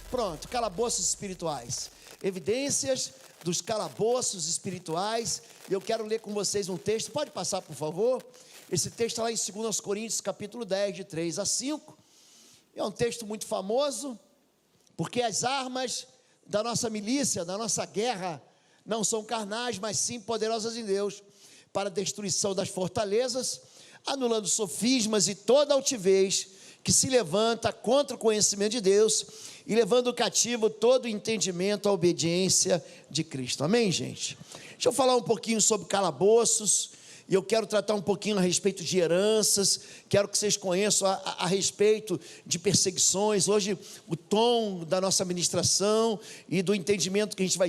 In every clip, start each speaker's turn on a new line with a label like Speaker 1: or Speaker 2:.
Speaker 1: Pronto, calabouços espirituais. Evidências dos calabouços espirituais. Eu quero ler com vocês um texto. Pode passar, por favor? Esse texto está lá em 2 Coríntios, capítulo 10, de 3 a 5. É um texto muito famoso, porque as armas da nossa milícia, da nossa guerra, não são carnais, mas sim poderosas em Deus, para a destruição das fortalezas, anulando sofismas e toda altivez que se levanta contra o conhecimento de Deus e levando cativo todo o entendimento à obediência de Cristo. Amém, gente? Deixa eu falar um pouquinho sobre calabouços, e eu quero tratar um pouquinho a respeito de heranças, quero que vocês conheçam a respeito de perseguições. Hoje o tom da nossa ministração e do entendimento que a gente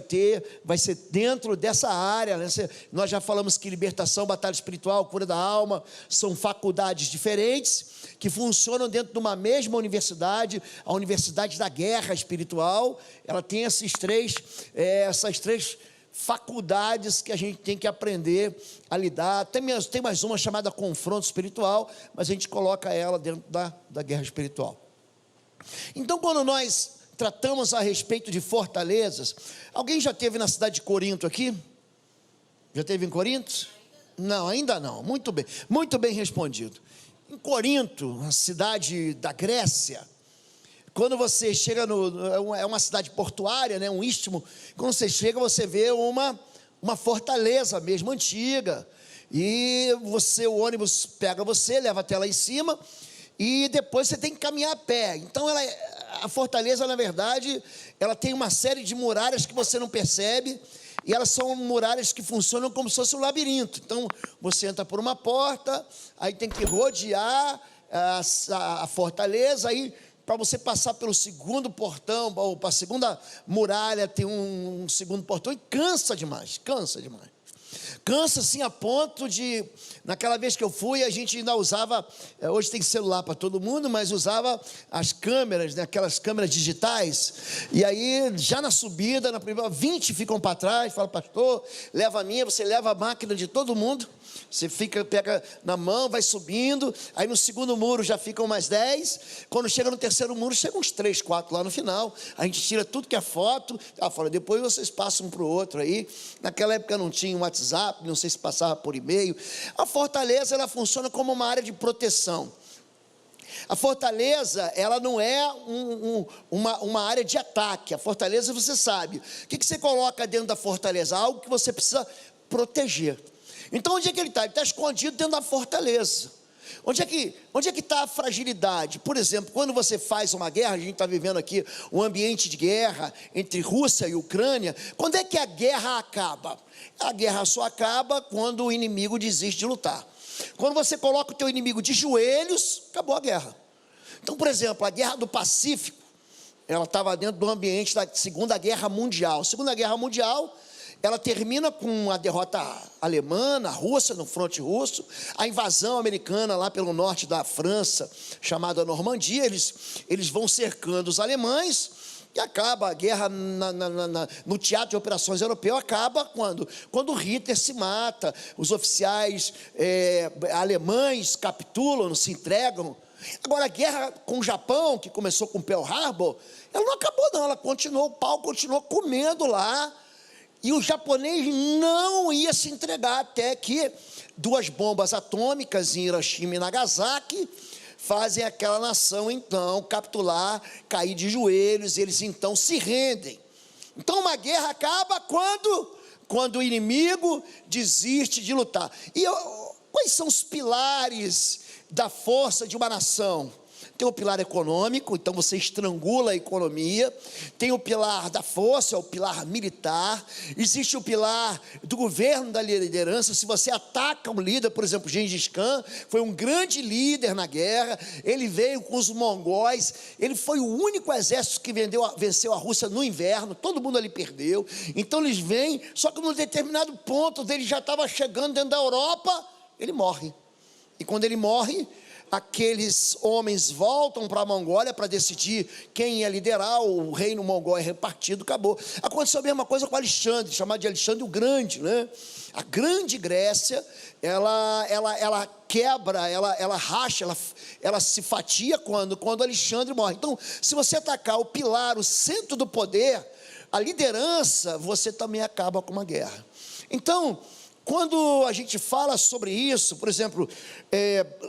Speaker 1: vai ser dentro dessa área, né? Nós já falamos que libertação, batalha espiritual, cura da alma, são faculdades diferentes, que funcionam dentro de uma mesma universidade, a universidade da guerra espiritual. Ela tem essas três faculdades que a gente tem que aprender a lidar. Tem mais uma chamada confronto espiritual, mas a gente coloca ela dentro da guerra espiritual. Então, quando nós tratamos a respeito de fortalezas, alguém já esteve na cidade de Corinto aqui? Já esteve em Corinto? Não, ainda não. Muito bem respondido. Em Corinto, a cidade da Grécia, quando você chega é uma cidade portuária, né, um istmo. Quando você chega, você vê uma fortaleza mesmo antiga, e o ônibus pega você, leva até lá em cima, e depois você tem que caminhar a pé. Então a fortaleza, na verdade, ela tem uma série de muralhas que você não percebe, e elas são muralhas que funcionam como se fosse um labirinto. Então você entra por uma porta, aí tem que rodear a fortaleza, aí para você passar pelo segundo portão, ou para a segunda muralha, tem um segundo portão, e cansa demais. Cansa assim a ponto de, naquela vez que eu fui, a gente ainda usava, hoje tem celular para todo mundo, mas usava as câmeras, né, aquelas câmeras digitais, e aí já na subida, na primeira, 20 ficam para trás, fala, pastor, leva a minha, você leva a máquina de todo mundo, você pega na mão, vai subindo, aí no segundo muro já ficam mais 10, quando chega no terceiro muro, chega uns 3, 4 lá no final, a gente tira tudo que é foto, fala, depois vocês passam um para o outro aí. Naquela época não tinha WhatsApp, não sei se passava por e-mail. A fortaleza, ela funciona como uma área de proteção. A fortaleza, ela não é uma área de ataque. A fortaleza, você sabe, o que você coloca dentro da fortaleza? Algo que você precisa proteger. Então, onde é que ele está? Ele está escondido dentro da fortaleza. Onde é que está a fragilidade? Por exemplo, quando você faz uma guerra, a gente está vivendo aqui um ambiente de guerra entre Rússia e Ucrânia. Quando é que a guerra acaba? A guerra só acaba quando o inimigo desiste de lutar. Quando você coloca o teu inimigo de joelhos, acabou a guerra. Então, por exemplo, a Guerra do Pacífico, ela estava dentro do ambiente da Segunda Guerra Mundial. Segunda Guerra Mundial, ela termina com a derrota alemã na Rússia, no fronte russo, a invasão americana lá pelo norte da França, chamada Normandia. Eles vão cercando os alemães, e acaba a guerra no teatro de operações europeu. Acaba quando Hitler se mata, os oficiais alemães capitulam, se entregam. Agora, a guerra com o Japão, que começou com Pearl Harbor, ela não acabou não, o pau continuou comendo lá, e o japonês não ia se entregar, até que 2 bombas atômicas em Hiroshima e Nagasaki fazem aquela nação, então, capitular, cair de joelhos, e eles, então, se rendem. Então, uma guerra acaba quando o inimigo desiste de lutar. E quais são os pilares da força de uma nação? Tem o pilar econômico, então você estrangula a economia. Tem o pilar da força, é o pilar militar. Existe o pilar do governo, da liderança. Se você ataca um líder, por exemplo, Gengis Khan foi um grande líder na guerra. Ele veio com os mongóis. Ele foi o único exército que venceu a Rússia no inverno. Todo mundo ali perdeu. Então eles vêm, só que num determinado ponto dele já estava chegando dentro da Europa, ele morre. E quando ele morre, aqueles homens voltam para a Mongólia para decidir quem ia liderar. O reino mongol é repartido, acabou. Aconteceu a mesma coisa com Alexandre, chamado de Alexandre o Grande, né? A grande Grécia, ela quebra, ela racha, ela se fatia quando Alexandre morre. Então, se você atacar o pilar, o centro do poder, a liderança, você também acaba com uma guerra. Então, quando a gente fala sobre isso, por exemplo,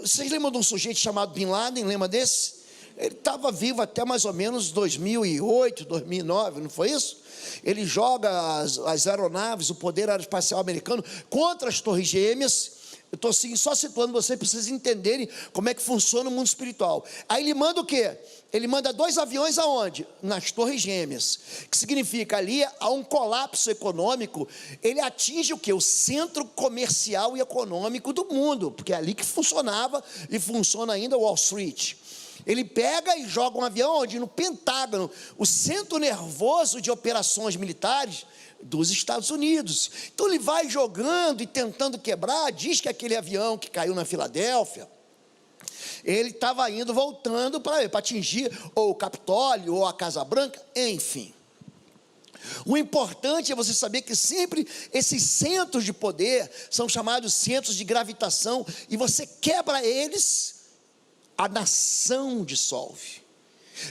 Speaker 1: vocês lembram de um sujeito chamado Bin Laden, lembra desse? Ele estava vivo até mais ou menos 2008, 2009, não foi isso? Ele joga as aeronaves, o poder aeroespacial americano contra as Torres Gêmeas. Eu estou assim, só situando vocês para vocês entenderem como é que funciona o mundo espiritual. Aí ele manda o quê? Ele manda 2 aviões aonde? Nas Torres Gêmeas, que significa ali há um colapso econômico. Ele atinge o quê? O centro comercial e econômico do mundo, porque é ali que funcionava e funciona ainda Wall Street. Ele pega e joga um avião onde? No Pentágono, o centro nervoso de operações militares dos Estados Unidos. Então ele vai jogando e tentando quebrar. Diz que aquele avião que caiu na Filadélfia, ele estava voltando para atingir ou o Capitólio ou a Casa Branca, enfim. O importante é você saber que sempre esses centros de poder são chamados centros de gravitação, e você quebra eles, a nação dissolve.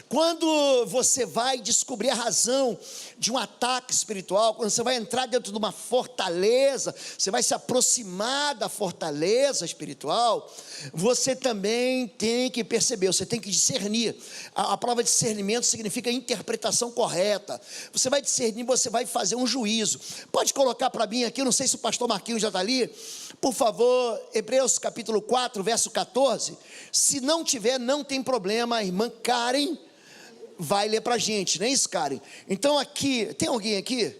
Speaker 1: Quando você vai descobrir a razão de um ataque espiritual, quando você vai entrar dentro de uma fortaleza, você vai se aproximar da fortaleza espiritual, você também tem que perceber, você tem que discernir. A palavra discernimento significa interpretação correta. Você vai discernir, você vai fazer um juízo. Pode colocar para mim aqui, não sei se o pastor Marquinhos já está ali, por favor, Hebreus capítulo 4, verso 14. Se não tiver, não tem problema, a irmã Karen vai ler para a gente, não é isso, Karen? Então aqui, tem alguém aqui?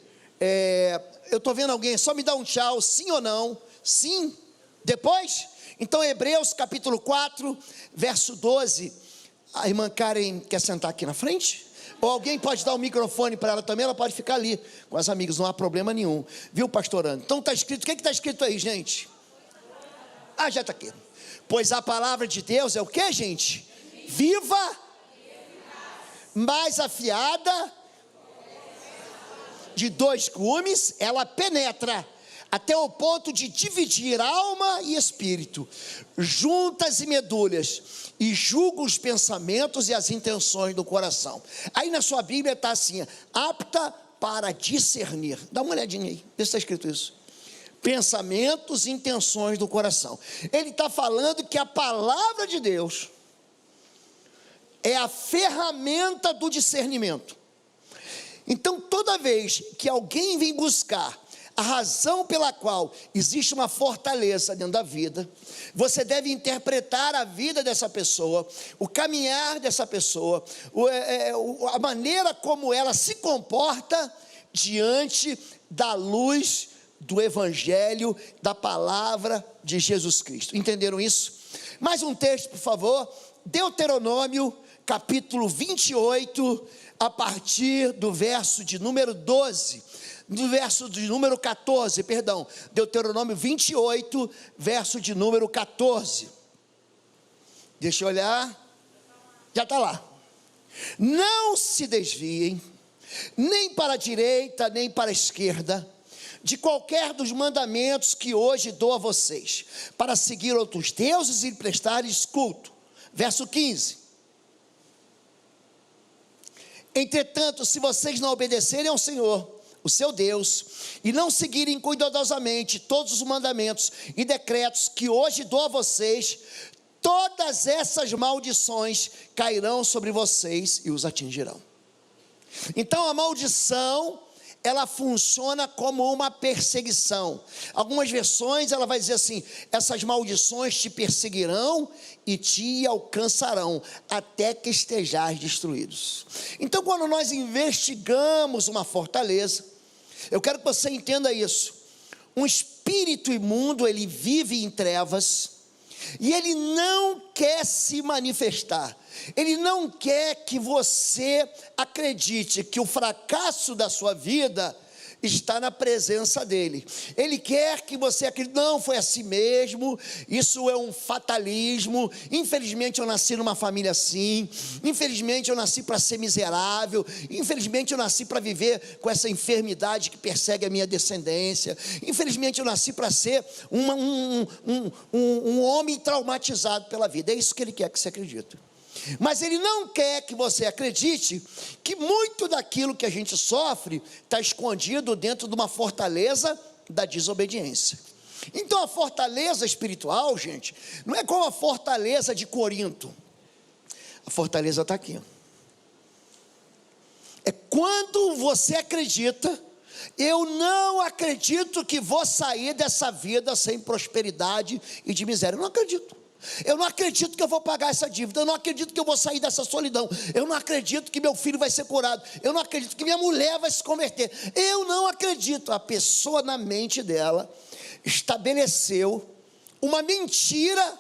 Speaker 1: Eu estou vendo alguém, só me dá um tchau, sim ou não? Sim? Depois? Então Hebreus capítulo 4, verso 12, a irmã Karen quer sentar aqui na frente? Ou alguém pode dar o microfone para ela também, ela pode ficar ali com as amigas, não há problema nenhum, viu, pastorando? Então está escrito, o que está escrito aí, gente? Já está aqui. Pois a palavra de Deus é o que, gente? Viva, mais afiada, de 2 gumes, ela penetra até o ponto de dividir alma e espírito, juntas e medulhas, e julga os pensamentos e as intenções do coração. Aí na sua Bíblia está assim, apta para discernir. Dá uma olhadinha aí, vê se está escrito isso. Pensamentos e intenções do coração. Ele está falando que a palavra de Deus é a ferramenta do discernimento. Então toda vez que alguém vem buscar a razão pela qual existe uma fortaleza dentro da vida, você deve interpretar a vida dessa pessoa, o caminhar dessa pessoa, a maneira como ela se comporta diante da luz do Evangelho, da palavra de Jesus Cristo. Entenderam isso? Mais um texto, por favor. Deuteronômio, capítulo 28, a partir do verso de número 12. Do verso de número 14, perdão. Deuteronômio 28, verso de número 14. Deixa eu olhar. Já está lá. Não se desviem, nem para a direita, nem para a esquerda, de qualquer dos mandamentos que hoje dou a vocês, para seguir outros deuses e prestar-lhes culto. Verso 15. Entretanto, se vocês não obedecerem ao Senhor, o seu Deus, e não seguirem cuidadosamente todos os mandamentos e decretos que hoje dou a vocês, todas essas maldições cairão sobre vocês e os atingirão. Então a maldição, ela funciona como uma perseguição. Algumas versões ela vai dizer assim, essas maldições te perseguirão e te alcançarão até que estejais destruídos. Então quando nós investigamos uma fortaleza, eu quero que você entenda isso. Um espírito imundo, ele vive em trevas, e ele não quer se manifestar. Ele não quer que você acredite que o fracasso da sua vida está na presença dele. Ele quer que você acredite, não, foi assim mesmo, isso é um fatalismo, infelizmente eu nasci numa família assim, infelizmente eu nasci para ser miserável, infelizmente eu nasci para viver com essa enfermidade que persegue a minha descendência, infelizmente eu nasci para ser um homem traumatizado pela vida. É isso que ele quer que você acredite. Mas ele não quer que você acredite que muito daquilo que a gente sofre está escondido dentro de uma fortaleza da desobediência. Então a fortaleza espiritual, gente, não é como a fortaleza de Corinto. A fortaleza está aqui. É quando você acredita, eu não acredito que vou sair dessa vida sem prosperidade e de miséria. Eu não acredito. Eu não acredito que eu vou pagar essa dívida. Eu não acredito que eu vou sair dessa solidão. Eu não acredito que meu filho vai ser curado. Eu não acredito que minha mulher vai se converter. Eu não acredito. A pessoa, na mente dela, estabeleceu uma mentira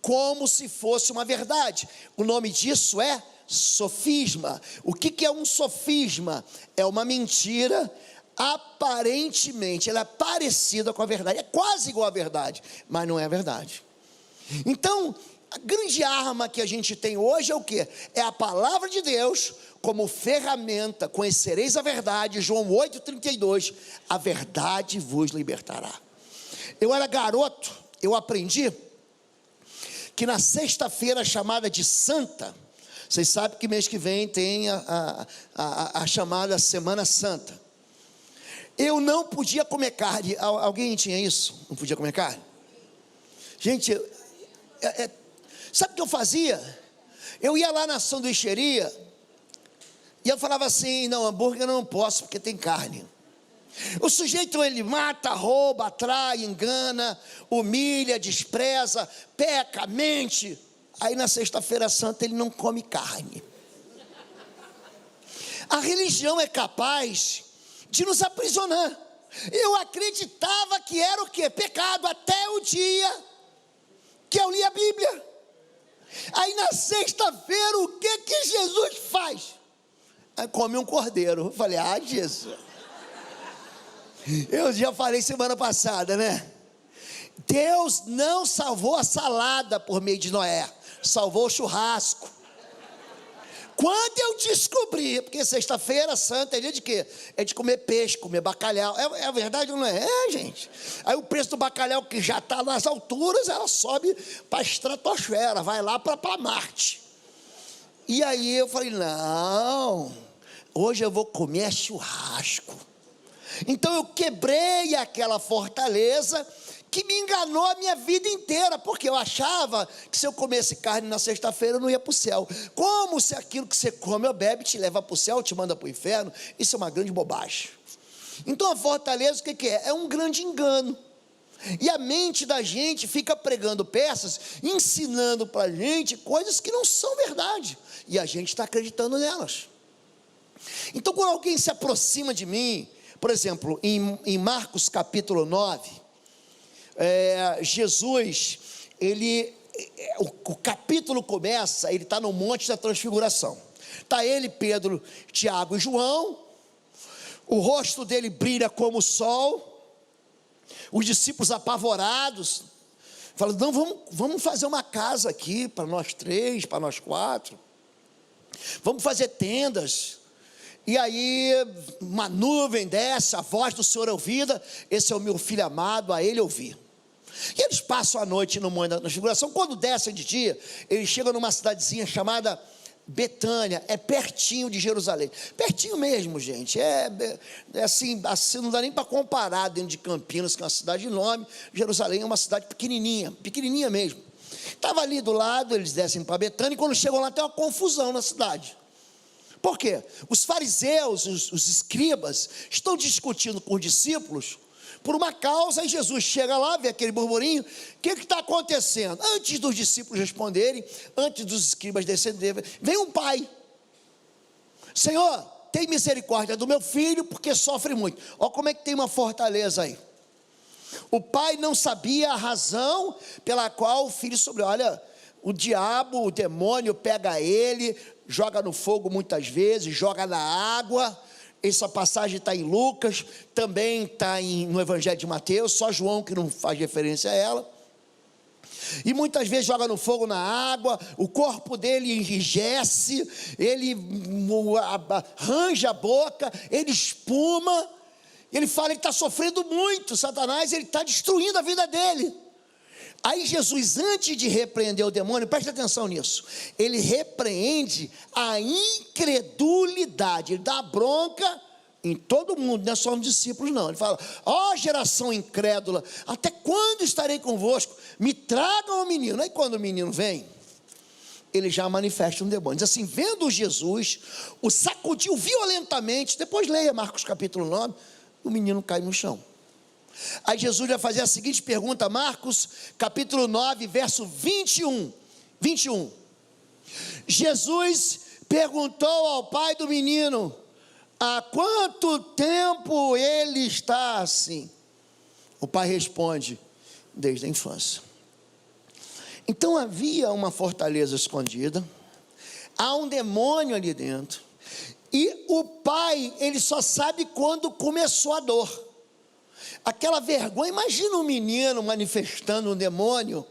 Speaker 1: como se fosse uma verdade. O nome disso é sofisma. O que é um sofisma? É uma mentira aparentemente, ela é parecida com a verdade, é quase igual à verdade, mas não é a verdade. Então, a grande arma que a gente tem hoje é o quê? É a palavra de Deus como ferramenta. Conhecereis a verdade, João 8,32, a verdade vos libertará. Eu era garoto, eu aprendi que na sexta-feira chamada de Santa, vocês sabem que mês que vem tem a chamada Semana Santa, eu não podia comer carne. Alguém tinha isso? Não podia comer carne? Gente, sabe o que eu fazia? Eu ia lá na sanduicheria e eu falava assim, não, hambúrguer eu não posso porque tem carne. O sujeito, ele mata, rouba, atrai, engana, humilha, despreza, peca, mente. Aí na sexta-feira santa ele não come carne. A religião é capaz de nos aprisionar. Eu acreditava que era o quê? Pecado, até o dia que eu li a Bíblia. Aí na sexta-feira, o que Jesus faz? Aí come um cordeiro. Eu falei, Jesus. Eu já falei semana passada, né? Deus não salvou a salada por meio de Noé, salvou o churrasco. Quando eu descobri, porque sexta-feira santa é dia de quê? É de comer peixe, comer bacalhau. É verdade ou não é? É, gente. Aí o preço do bacalhau, que já está nas alturas, ela sobe para a estratosfera, vai lá para Marte. E aí eu falei, não, hoje eu vou comer churrasco. Então eu quebrei aquela fortaleza que me enganou a minha vida inteira, porque eu achava que se eu comesse carne na sexta-feira eu não ia para o céu. Como se aquilo que você come ou bebe te leva para o céu, te manda para o inferno? Isso é uma grande bobagem. Então a fortaleza o que é? É um grande engano. E a mente da gente fica pregando peças, ensinando para a gente coisas que não são verdade, e a gente está acreditando nelas. Então quando alguém se aproxima de mim, por exemplo, em Marcos capítulo 9, Jesus, o capítulo começa, ele está no Monte da Transfiguração, está ele, Pedro, Tiago e João, o rosto dele brilha como o sol, os discípulos apavorados, falam, não, vamos fazer uma casa aqui, para nós 3, para nós 4, vamos fazer tendas. E aí uma nuvem desce, a voz do Senhor é ouvida, esse é o meu filho amado, a ele ouvi. E eles passam a noite no Monte da Transfiguração. Quando descem de dia, eles chegam numa cidadezinha chamada Betânia, é pertinho de Jerusalém, pertinho mesmo, gente, assim não dá nem para comparar dentro de Campinas, que é uma cidade enorme. Jerusalém é uma cidade pequenininha mesmo. Estava ali do lado, eles descem para Betânia, e quando chegam lá tem uma confusão na cidade. Por quê? Os fariseus, os escribas, estão discutindo com os discípulos por uma causa, e Jesus chega lá, vê aquele burburinho, o que está acontecendo? Antes dos discípulos responderem, antes dos escribas descenderem, vem um pai, Senhor, tem misericórdia do meu filho, porque sofre muito. Olha como é que tem uma fortaleza aí. O pai não sabia a razão pela qual o filho sofreu. Olha, o diabo, o demônio pega ele, joga no fogo muitas vezes, joga na água, essa passagem está em Lucas, também está no Evangelho de Mateus, só João que não faz referência a ela. E muitas vezes joga no fogo, na água, o corpo dele enrijece, ele arranja a boca, ele espuma, ele fala que está sofrendo muito, Satanás, ele está destruindo a vida dele. Aí Jesus, antes de repreender o demônio, preste atenção nisso, ele repreende a incredulidade, ele dá bronca em todo mundo, não é só nos discípulos não. Ele fala: ó geração incrédula, até quando estarei convosco? Me tragam o menino. Aí quando o menino vem, ele já manifesta um demônio. Diz assim: vendo Jesus, o sacudiu violentamente. Depois leia Marcos capítulo 9, o menino cai no chão. Aí Jesus vai fazer a seguinte pergunta, Marcos capítulo 9, verso 21. Jesus perguntou ao pai do menino: há quanto tempo ele está assim? O pai responde: desde a infância. Então havia uma fortaleza escondida, há um demônio ali dentro, e o pai, ele só sabe quando começou a dor. Aquela vergonha, imagina um menino manifestando um demônio,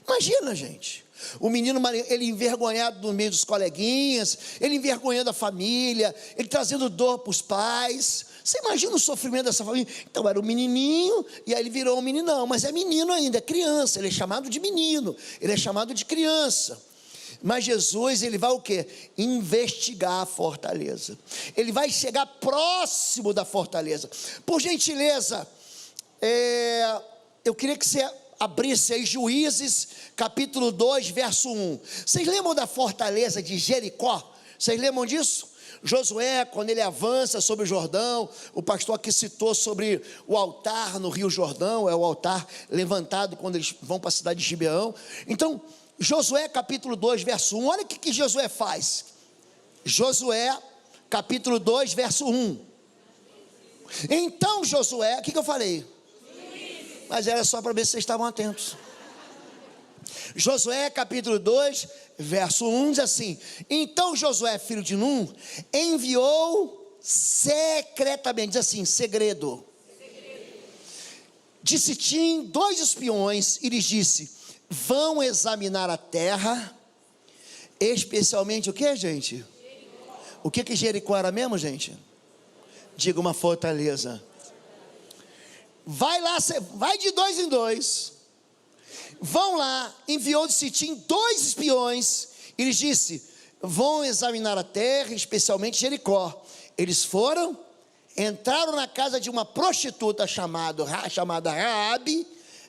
Speaker 1: imagina, gente. O menino, ele envergonhado no meio dos coleguinhas, ele envergonhando a família, ele trazendo dor para os pais. Você imagina o sofrimento dessa família? Então era um menininho, e aí ele virou um meninão, mas é menino ainda, é criança, ele é chamado de menino, ele é chamado de criança. Mas Jesus, ele vai o quê? Investigar a fortaleza. Ele vai chegar próximo da fortaleza. Por gentileza, eu queria que você abrisse aí Juízes, capítulo 2, verso 1. Vocês lembram da fortaleza de Jericó? Vocês lembram disso? Josué, quando ele avança sobre o Jordão, o pastor aqui citou sobre o altar no Rio Jordão, é o altar levantado quando eles vão para a cidade de Gibeão. Então, Josué capítulo 2, verso 1, olha o que Josué faz. Josué, capítulo 2, verso 1. Então Josué, o que eu falei? Mas era só para ver se vocês estavam atentos. Josué capítulo 2, verso 1 diz assim: então Josué, filho de Num, enviou secretamente, diz assim, segredo. De Sitim 2 espiões e lhes disse: vão examinar a terra, especialmente o que, gente? Jericó. O que Jericó era mesmo, gente? Diga, uma fortaleza. Vai lá, vai de 2 em 2. Vão lá, enviou de Sitim 2 espiões e lhes disse: vão examinar a terra, especialmente Jericó. Eles foram, entraram na casa de uma prostituta chamada Raabe,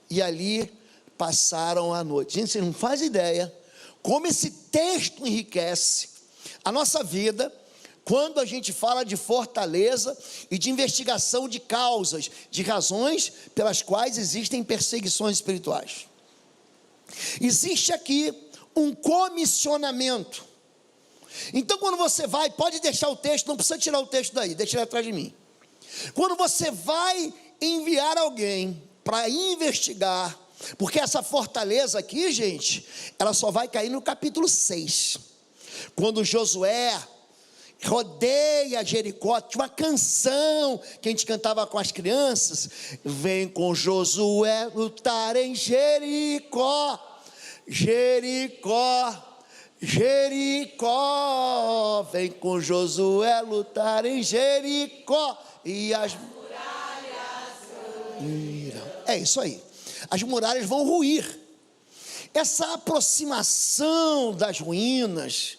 Speaker 1: e ali passaram a noite. Gente, você não faz ideia como esse texto enriquece a nossa vida quando a gente fala de fortaleza e de investigação de causas, de razões pelas quais existem perseguições espirituais. Existe aqui um comissionamento. Então quando você vai, pode deixar o texto, não precisa tirar o texto daí, deixa ele atrás de mim. Quando você vai enviar alguém para investigar, porque essa fortaleza aqui, gente, ela só vai cair no capítulo 6. Quando Josué rodeia Jericó, tinha uma canção que a gente cantava com as crianças: vem com Josué lutar em Jericó, Jericó, Jericó, vem com Josué lutar em Jericó, e as muralhas ruirão. É isso aí, as muralhas vão ruir. Essa aproximação das ruínas,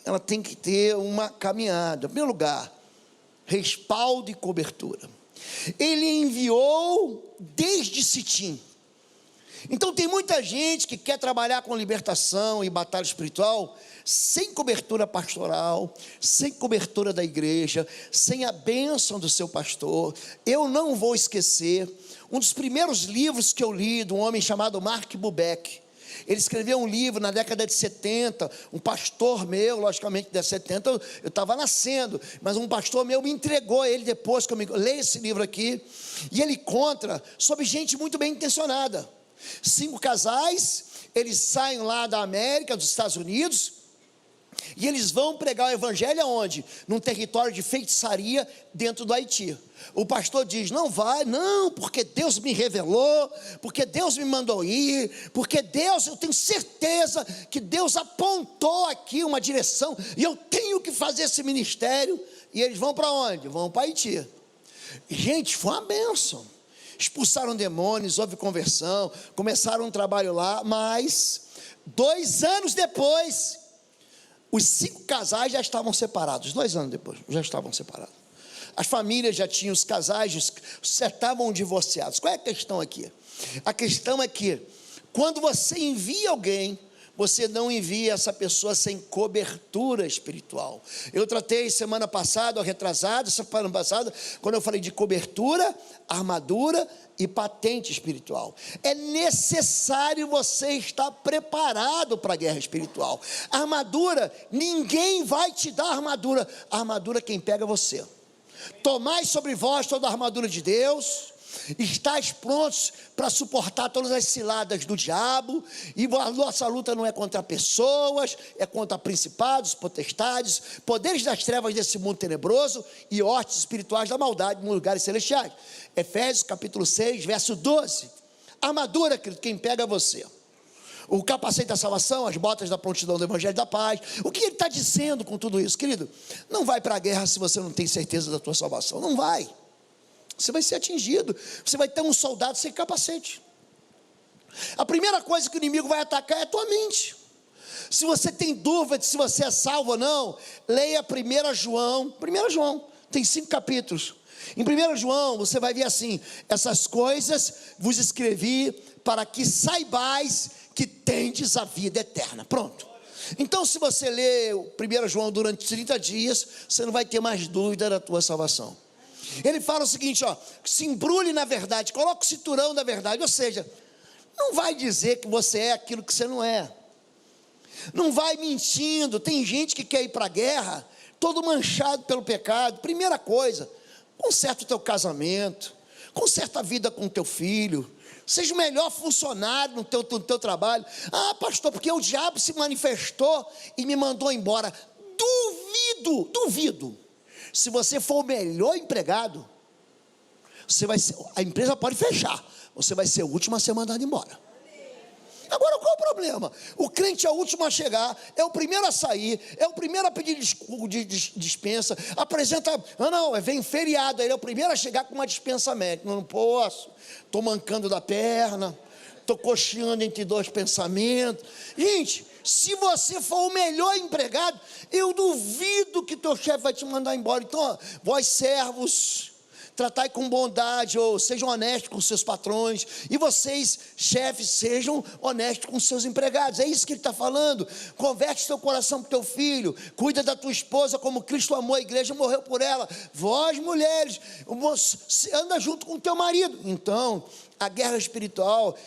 Speaker 1: ela tem que ter uma caminhada. Em primeiro lugar, respaldo e cobertura. Ele enviou desde Sitim. Então tem muita gente que quer trabalhar com libertação e batalha espiritual sem cobertura pastoral, sem cobertura da igreja, sem a bênção do seu pastor. Eu não vou esquecer um dos primeiros livros que eu li, de um homem chamado Mark Bubeck. Ele escreveu um livro na década de 70, um pastor meu, logicamente de 70, eu estava nascendo, mas um pastor meu me entregou ele depois que eu leio esse livro aqui, e ele conta sobre gente muito bem intencionada. 5 casais, eles saem lá da América, dos Estados Unidos, E eles vão pregar o evangelho aonde? Num território de feitiçaria dentro do Haiti. O pastor diz, não vai, não, porque Deus me revelou, porque Deus me mandou ir, porque Deus, eu tenho certeza que Deus apontou aqui uma direção, e eu tenho que fazer esse ministério. E eles vão para onde? Vão para Haiti. Gente, foi uma bênção. Expulsaram demônios, houve conversão, começaram um trabalho lá, mas 2 anos depois, os 5 casais já estavam separados. 2 anos depois, já estavam separados. As famílias já tinham, os casais já estavam divorciados. Qual é a questão aqui? A questão é que, quando você envia alguém, você não envia essa pessoa sem cobertura espiritual. Eu tratei semana passada, ou retrasada, semana passada, quando eu falei de cobertura, armadura e patente espiritual. É necessário você estar preparado para a guerra espiritual. Armadura, ninguém vai te dar armadura. A armadura quem pega é você. Tomai sobre vós toda a armadura de Deus, estáis prontos para suportar todas as ciladas do diabo, e a nossa luta não é contra pessoas, é contra principados, potestades, poderes das trevas desse mundo tenebroso, e hostes espirituais da maldade nos lugares celestiais. Efésios capítulo 6, verso 12, armadura, querido, quem pega é você. O capacete da salvação, as botas da prontidão do evangelho da paz. O que ele está dizendo com tudo isso, querido? Não vai para a guerra se você não tem certeza da tua salvação, não vai. Você vai ser atingido, você vai ter um soldado sem capacete. A primeira coisa que o inimigo vai atacar é a tua mente. Se você tem dúvida de se você é salvo ou não, leia 1 João, tem 5 capítulos. Em 1 João, você vai ver assim, essas coisas vos escrevi para que saibais que tendes a vida eterna. Pronto. Então, se você ler 1 João durante 30 dias, você não vai ter mais dúvida da tua salvação. Ele fala o seguinte, ó, se embrulhe na verdade, coloque o cinturão da verdade, ou seja, não vai dizer que você é aquilo que você não é, não vai mentindo. Tem gente que quer ir para a guerra, todo manchado pelo pecado. Primeira coisa, conserta o teu casamento, conserta a vida com o teu filho, seja o melhor funcionário no teu trabalho. Ah, pastor, porque o diabo se manifestou e me mandou embora. Duvido. Se você for o melhor empregado, a empresa pode fechar, você vai ser o último a ser mandado embora. Agora, qual é o problema? O crente é o último a chegar, é o primeiro a sair, é o primeiro a pedir dispensa, apresenta, vem feriado, ele é o primeiro a chegar com uma dispensa médica. Não posso, estou mancando da perna, estou cocheando entre 2 pensamentos. Gente, se você for o melhor empregado, eu duvido que teu chefe vai te mandar embora. Então, ó, vós servos, tratai com bondade, ou sejam honestos com seus patrões, e vocês, chefes, sejam honestos com seus empregados. É isso que ele está falando. Converte teu coração para o teu filho, cuida da tua esposa como Cristo amou a igreja e morreu por ela. Vós, mulheres, anda junto com o teu marido. Então, a guerra espiritual,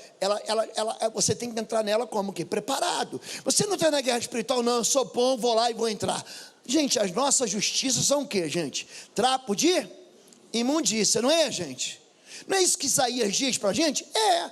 Speaker 1: você tem que entrar nela como que? Preparado. Você não está na guerra espiritual, não, eu sou bom, vou lá e vou entrar. Gente, as nossas justiças são o que, gente? Trapo de imundícia, não é, gente? Não é isso que Isaías diz para a gente? É.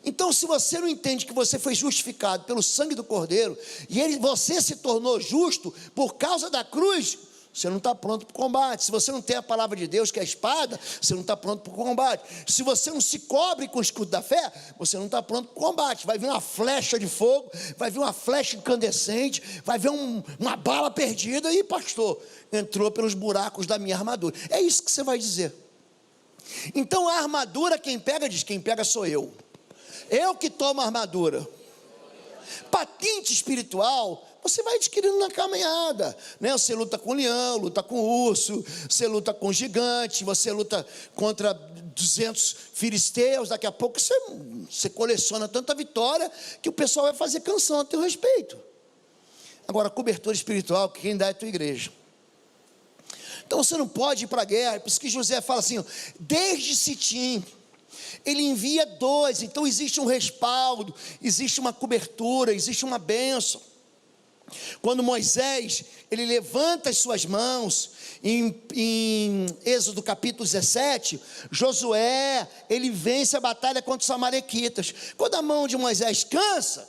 Speaker 1: Então, se você não entende que você foi justificado pelo sangue do Cordeiro, e você se tornou justo por causa da cruz, você não está pronto para o combate. Se você não tem a palavra de Deus, que é a espada, você não está pronto para o combate. Se você não se cobre com o escudo da fé, você não está pronto para o combate. Vai vir uma flecha de fogo, vai vir uma flecha incandescente, vai vir uma bala perdida, e pastor, entrou pelos buracos da minha armadura. É isso que você vai dizer. Então, a armadura, quem pega, diz, quem pega sou eu. Eu que tomo a armadura. Patente espiritual, você vai adquirindo na caminhada, né? Você luta com leão, luta com urso, você luta com gigante, você luta contra 200 filisteus. Daqui a pouco você coleciona tanta vitória que o pessoal vai fazer canção a teu respeito. Agora, cobertura espiritual, quem dá é a tua igreja. Então você não pode ir para a guerra. Por isso que José fala assim, desde Sitim ele envia 2, então existe um respaldo, existe uma cobertura, existe uma bênção. Quando Moisés, ele levanta as suas mãos, em Êxodo capítulo 17, Josué, ele vence a batalha contra os amalequitas. Quando a mão de Moisés cansa,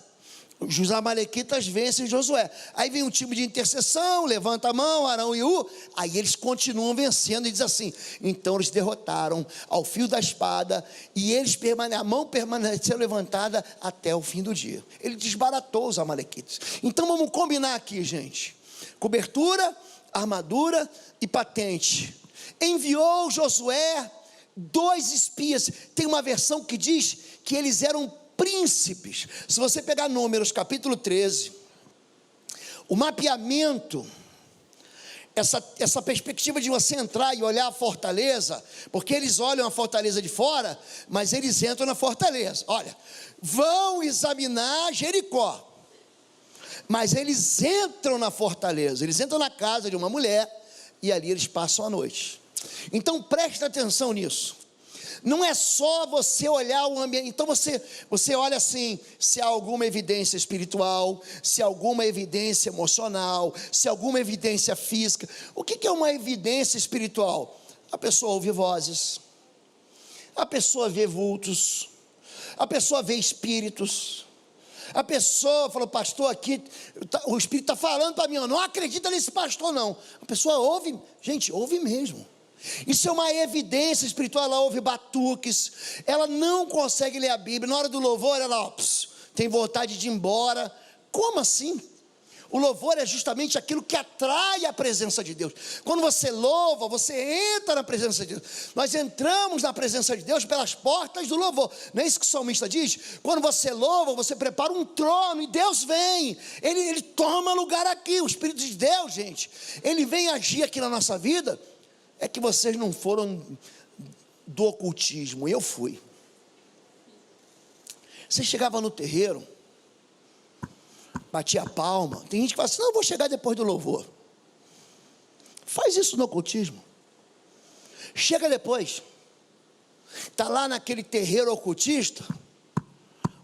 Speaker 1: Os amalequitas vencem Josué. Aí vem um time de intercessão, levanta a mão, Arão e Ur. Aí eles continuam vencendo e diz assim: então eles derrotaram ao fio da espada, e a mão permaneceu levantada até o fim do dia. Ele desbaratou os amalequitas. Então vamos combinar aqui, gente: cobertura, armadura e patente. Enviou Josué 2 espias. Tem uma versão que diz que eles eram príncipes. Se você pegar Números capítulo 13, o mapeamento, essa perspectiva de você entrar e olhar a fortaleza, porque eles olham a fortaleza de fora, mas eles entram na fortaleza. Olha, vão examinar Jericó, mas eles entram na fortaleza, eles entram na casa de uma mulher, e ali eles passam a noite. Então preste atenção nisso. Não é só você olhar o ambiente. Então você olha assim, se há alguma evidência espiritual, se há alguma evidência emocional, se há alguma evidência física. O que é uma evidência espiritual? A pessoa ouve vozes, a pessoa vê vultos, a pessoa vê espíritos, a pessoa falou: pastor, aqui o espírito está falando para mim, eu não acredito nesse pastor não. A pessoa ouve, gente, ouve mesmo. Isso é uma evidência espiritual. Ela ouve batuques, ela não consegue ler a Bíblia. Na hora do louvor ela tem vontade de ir embora. Como assim? O louvor é justamente aquilo que atrai a presença de Deus. Quando você louva, você entra na presença de Deus. Nós entramos na presença de Deus pelas portas do louvor. Não é isso que o salmista diz? Quando você louva, você prepara um trono e Deus vem. Ele toma lugar aqui. O Espírito de Deus, gente, ele vem agir aqui na nossa vida. É que vocês não foram do ocultismo, eu fui. Você chegava no terreiro, batia a palma. Tem gente que fala assim: não, eu vou chegar depois do louvor. Faz isso no ocultismo. Chega depois. Está lá naquele terreiro ocultista,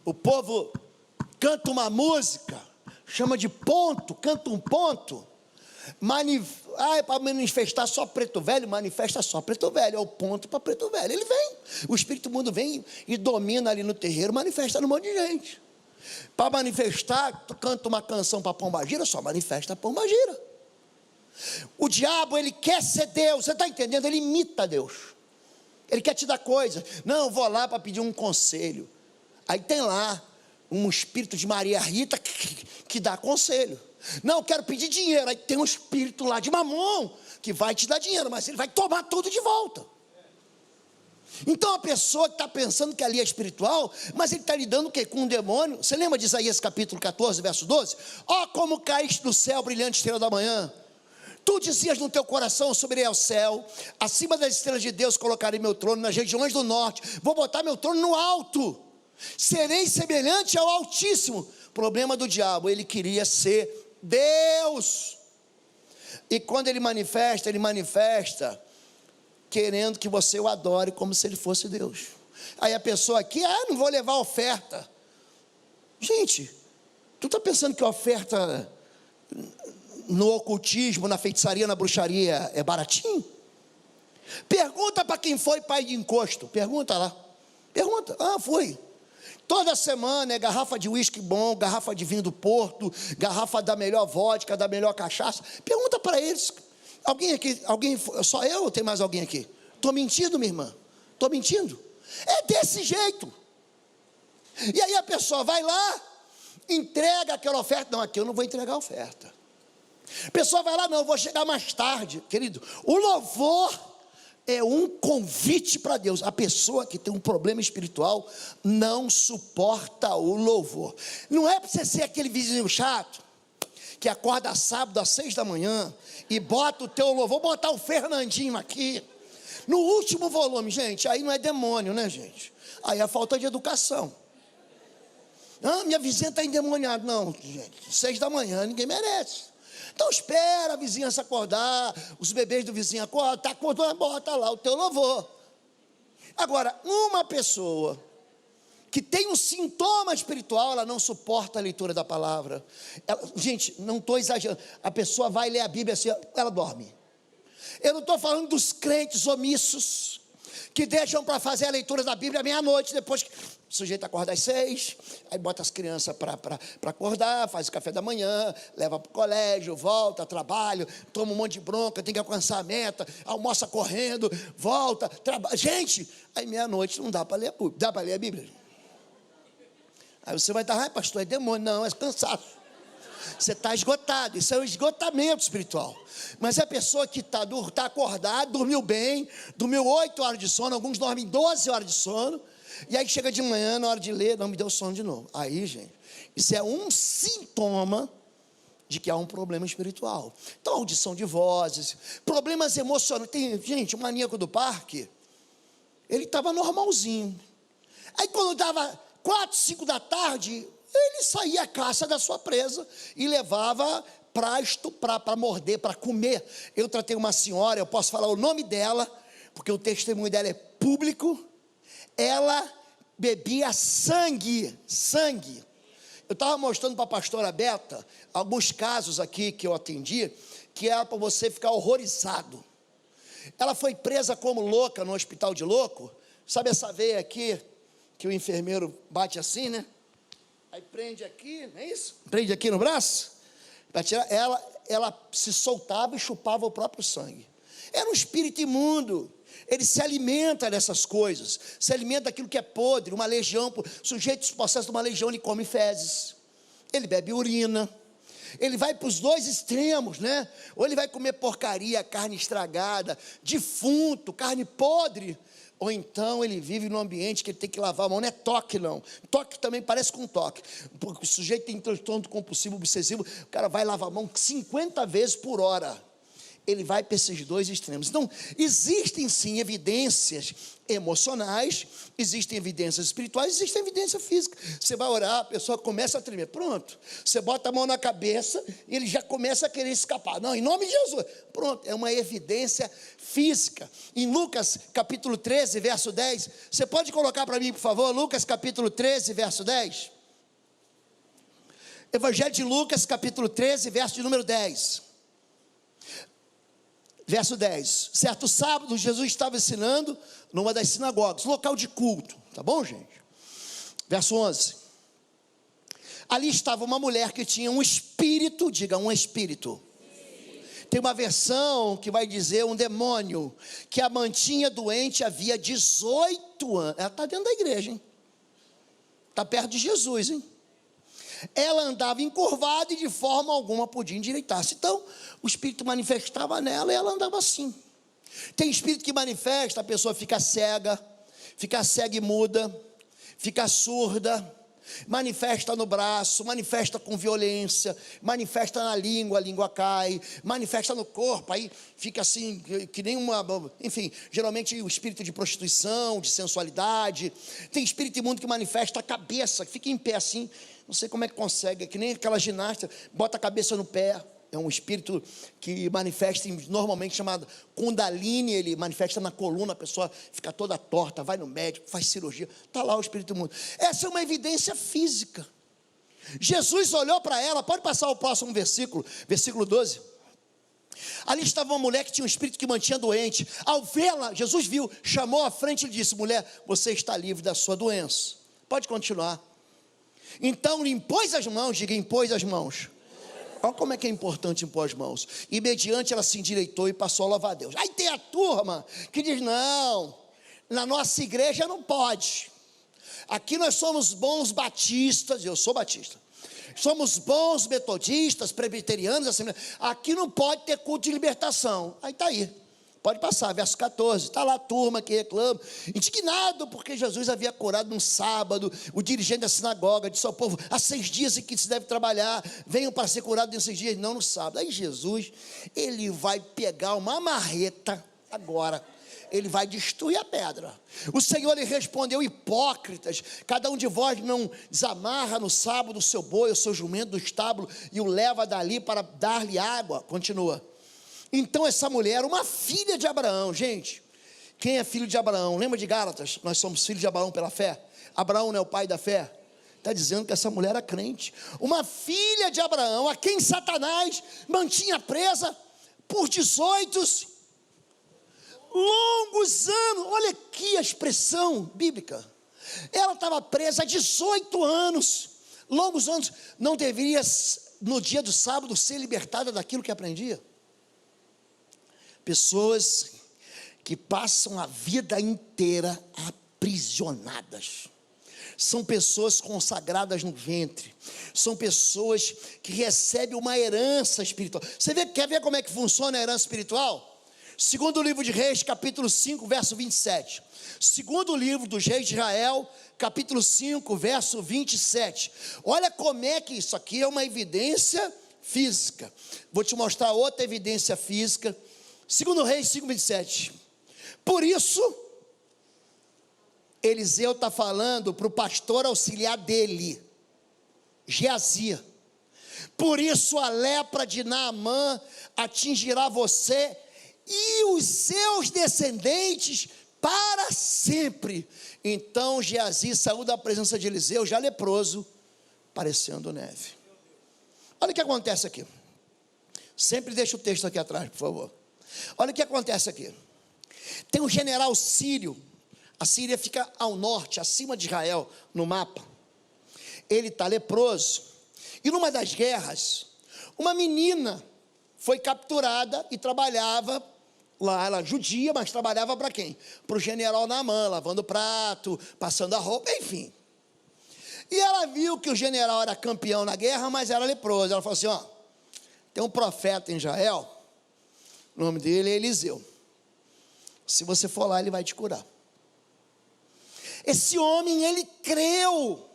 Speaker 1: o povo canta uma música, chama de ponto, canta um ponto. É para manifestar só preto velho, manifesta só preto velho, é o ponto para preto velho. Ele vem, o espírito mundo vem e domina ali no terreiro, manifesta no monte de gente. Para manifestar, tu canta uma canção para Pombagira, só manifesta Pombagira. O diabo, ele quer ser Deus, você está entendendo? Ele imita Deus, ele quer te dar coisa. Não, eu vou lá para pedir um conselho. Aí tem lá um espírito de Maria Rita que dá conselho. Não, eu quero pedir dinheiro. Aí tem um espírito lá de Mamon que vai te dar dinheiro, mas ele vai tomar tudo de volta. Então a pessoa que está pensando que ali é espiritual, mas ele está lidando o quê? Com um demônio. Você lembra de Isaías capítulo 14, verso 12? Ó, como caíste do céu, brilhante estrela da manhã. Tu dizias no teu coração: subirei ao céu, acima das estrelas de Deus colocarei meu trono, nas regiões do norte, vou botar meu trono no alto, serei semelhante ao Altíssimo. Problema do diabo, ele queria ser Deus. E quando ele manifesta querendo que você o adore como se ele fosse Deus. Aí a pessoa aqui: não vou levar oferta. Gente, tu está pensando que a oferta no ocultismo, na feitiçaria, na bruxaria é baratinho? Pergunta para quem foi pai de encosto. Pergunta lá. Pergunta: fui. Toda semana é garrafa de uísque bom, garrafa de vinho do Porto, garrafa da melhor vodka, da melhor cachaça. Pergunta para eles. Alguém aqui, só eu ou tem mais alguém aqui? Estou mentindo, minha irmã? Estou mentindo? É desse jeito. E aí a pessoa vai lá, entrega aquela oferta. Não, aqui eu não vou entregar a oferta. A pessoa vai lá: não, eu vou chegar mais tarde. Querido, o louvor é um convite para Deus. A pessoa que tem um problema espiritual não suporta o louvor. Não é para você ser aquele vizinho chato que acorda sábado às 6 da manhã e bota o teu louvor. Vou botar o Fernandinho aqui no último volume. Gente, aí não é demônio, né, gente? Aí é falta de educação. Minha vizinha está endemoniada. Não, gente, 6 da manhã ninguém merece. Então espera a vizinhança acordar, os bebês do vizinho acordam, está acordando, bota lá o teu louvor. Agora, uma pessoa que tem um sintoma espiritual, ela não suporta a leitura da palavra. Gente, não estou exagerando, a pessoa vai ler a Bíblia assim, ela dorme. Eu não estou falando dos crentes omissos, que deixam para fazer a leitura da Bíblia meia-noite, depois O sujeito acorda às 6, aí bota as crianças para acordar, faz o café da manhã, leva para o colégio, volta, trabalha, toma um monte de bronca, tem que alcançar a meta, almoça correndo, volta, trabalha. Gente, aí meia-noite não dá para ler a Bíblia. Dá para ler a Bíblia? Aí você vai estar, pastor, é demônio. Não, é cansaço. Você está esgotado, isso é um esgotamento espiritual. Mas a pessoa que está acordada, dormiu bem, dormiu 8 horas de sono, alguns dormem 12 horas de sono, e aí chega de manhã, na hora de ler, não me deu sono de novo. Aí, gente, isso é um sintoma de que há um problema espiritual. Então, audição de vozes, problemas emocionais. Tem, gente, um maníaco do parque, ele estava normalzinho. Aí quando dava 4, 5 da tarde, ele saía à caça da sua presa e levava para estuprar, para morder, para comer. Eu tratei uma senhora, eu posso falar o nome dela, porque o testemunho dela é público. Ela bebia sangue. Eu estava mostrando para a pastora Beta alguns casos aqui que eu atendi, que era para você ficar horrorizado. Ela foi presa como louca no hospital de louco. Sabe essa veia aqui, que o enfermeiro bate assim, né? Aí prende aqui, não é isso? Prende aqui no braço. Para tirar, ela se soltava e chupava o próprio sangue. Era um espírito imundo. Ele se alimenta dessas coisas, se alimenta daquilo que é podre. Uma legião, o sujeito se possessa de uma legião, ele come fezes, ele bebe urina, ele vai para os dois extremos, né? Ou ele vai comer porcaria, carne estragada, defunto, carne podre, ou então ele vive num ambiente que ele tem que lavar a mão. Não é toque, não. Toque também parece com toque, porque o sujeito tem transtorno compulsivo obsessivo, o cara vai lavar a mão 50 vezes por hora. Ele vai para esses dois extremos. Então, existem sim evidências emocionais, existem evidências espirituais, existem evidência física. Você vai orar, a pessoa começa a tremer, pronto. Você bota a mão na cabeça e ele já começa a querer escapar. Não, em nome de Jesus, pronto, é uma evidência física. Em Lucas capítulo 13, verso 10, você pode colocar para mim, por favor, Lucas capítulo 13, verso 10? Evangelho de Lucas capítulo 13, verso de número 10. Verso 10, certo sábado, Jesus estava ensinando numa das sinagogas, local de culto, tá bom, gente? Verso 11, ali estava uma mulher que tinha um espírito, diga um espírito. Tem uma versão que vai dizer um demônio, que a mantinha doente havia 18 anos, ela está dentro da igreja, hein? Está perto de Jesus, hein? Ela andava encurvada e de forma alguma podia endireitar-se. Então, o espírito manifestava nela e ela andava assim. Tem espírito que manifesta, a pessoa fica cega e muda, fica surda, manifesta no braço, manifesta com violência, manifesta na língua, a língua cai, manifesta no corpo, aí fica assim, que nem uma, enfim, geralmente o espírito de prostituição, de sensualidade. Tem espírito imundo que manifesta a cabeça, fica em pé assim, não sei como é que consegue, é que nem aquela ginasta, bota a cabeça no pé. É um espírito que manifesta, normalmente chamado Kundalini, ele manifesta na coluna, a pessoa fica toda torta, vai no médico, faz cirurgia, está lá o espírito imundo. Essa é uma evidência física. Jesus olhou para ela, pode passar o próximo versículo, versículo 12. Ali estava uma mulher que tinha um espírito que mantinha doente. Ao vê-la, Jesus viu, chamou à frente e lhe disse: mulher, você está livre da sua doença. Pode continuar. Então lhe impôs as mãos, diga, impôs as mãos. Olha como é que é importante impor as mãos. E mediante ela se endireitou e passou a louvar a Deus. Aí tem a turma que diz: não, na nossa igreja não pode. Aqui nós somos bons batistas, eu sou batista. Somos bons metodistas, presbiterianos, assim, aqui não pode ter culto de libertação. Aí está aí. Pode passar, verso 14, está lá a turma que reclama, indignado porque Jesus havia curado num sábado. O dirigente da sinagoga disse ao povo: há 6 dias em que se deve trabalhar, venham para ser curados nesses dias, não no sábado. Aí Jesus, ele vai pegar uma marreta agora, ele vai destruir a pedra. O Senhor lhe respondeu: hipócritas, cada um de vós não desamarra no sábado o seu boi, o seu jumento do estábulo e o leva dali para dar-lhe água. Continua. Então essa mulher, uma filha de Abraão, gente, quem é filho de Abraão? Lembra de Gálatas? Nós somos filhos de Abraão pela fé. Abraão não é o pai da fé? Está dizendo que essa mulher era crente. Uma filha de Abraão, a quem Satanás mantinha presa por 18 longos anos. Olha aqui a expressão bíblica. Ela estava presa há 18 anos, longos anos. Não deveria, no dia do sábado, ser libertada daquilo que aprendia? Pessoas que passam a vida inteira aprisionadas. São pessoas consagradas no ventre. São pessoas que recebem uma herança espiritual. Quer ver como é que funciona a herança espiritual? Segundo o livro de Reis, capítulo 5, verso 27. Segundo o livro dos reis de Israel, capítulo 5, verso 27. Olha como é que isso aqui é uma evidência física. Vou te mostrar outra evidência física. Segundo Reis 5, 27. Por isso, Eliseu está falando para o pastor auxiliar dele, Geazi. Por isso a lepra de Naamã atingirá você e os seus descendentes para sempre. Então Geazi saiu da presença de Eliseu, já leproso, parecendo neve. Olha o que acontece aqui. Sempre deixa o texto aqui atrás, por favor. Olha o que acontece aqui. Tem um general sírio. A Síria fica ao norte, acima de Israel, no mapa. Ele está leproso. E numa das guerras, uma menina foi capturada e trabalhava lá. Ela judia, mas trabalhava para quem? Para o general Naamã, lavando prato, passando a roupa, enfim. E ela viu que o general era campeão na guerra, mas era leproso. Ela falou assim, ó, tem um profeta em Israel, o nome dele é Eliseu. Se você for lá, ele vai te curar. Esse homem, ele creu.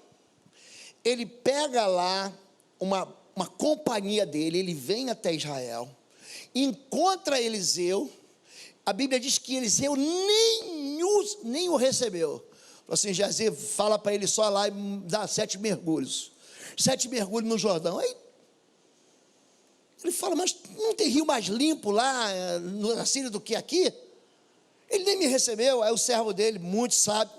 Speaker 1: Ele pega lá uma companhia dele, ele vem até Israel, encontra Eliseu. A Bíblia diz que Eliseu nem o recebeu. Falou assim, Geazi, fala para ele só lá e dá 7 mergulhos. 7 mergulhos no Jordão. Aí ele fala, mas não tem rio mais limpo lá na Síria do que aqui? Ele nem me recebeu. Aí o servo dele, muito sábio,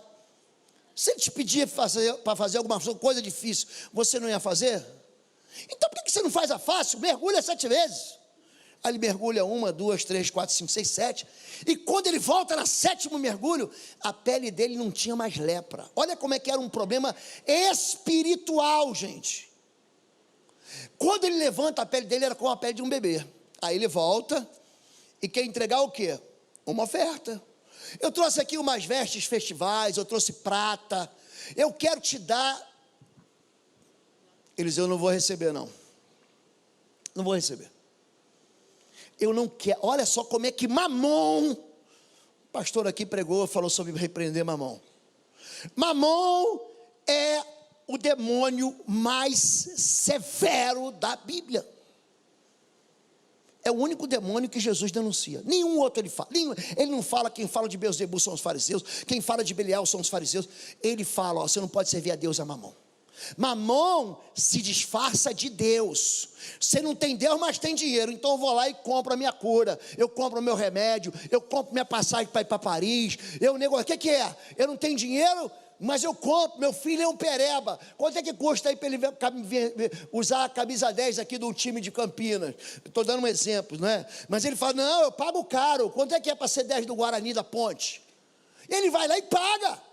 Speaker 1: se ele te pedir para fazer alguma coisa difícil, você não ia fazer? Então por que você não faz a fácil? Mergulha 7 vezes. Aí ele mergulha 1, 2, 3, 4, 5, 6, 7. E quando ele volta no 7º mergulho, a pele dele não tinha mais lepra. Olha como é que era um problema espiritual, gente. Quando ele levanta, a pele dele era como a pele de um bebê. Aí ele volta e quer entregar o quê? Uma oferta. Eu trouxe aqui umas vestes festivais, eu trouxe prata, eu quero te dar. Eliseu, eu não vou receber não. Não vou receber. Eu não quero. Olha só como é que Mamon, o pastor aqui pregou, falou sobre repreender Mamon. Mamon é o demônio mais severo da Bíblia. É o único demônio que Jesus denuncia. Nenhum outro ele fala. Ele não fala, quem fala de Beelzebul são os fariseus, quem fala de Belial são os fariseus. Ele fala, ó, você não pode servir a Deus, a Mamon. Mamon se disfarça de Deus. Você não tem Deus, mas tem dinheiro. Então eu vou lá e compro a minha cura. Eu compro o meu remédio. Eu compro minha passagem para ir para Paris. Eu negocio. O que é? Eu não tenho dinheiro, mas eu compro. Meu filho é um pereba. Quanto é que custa aí para ele usar a camisa 10 aqui do time de Campinas? Estou dando um exemplo, não é? Mas ele fala, não, eu pago caro. Quanto é que é para ser 10 do Guarani da Ponte? Ele vai lá e paga.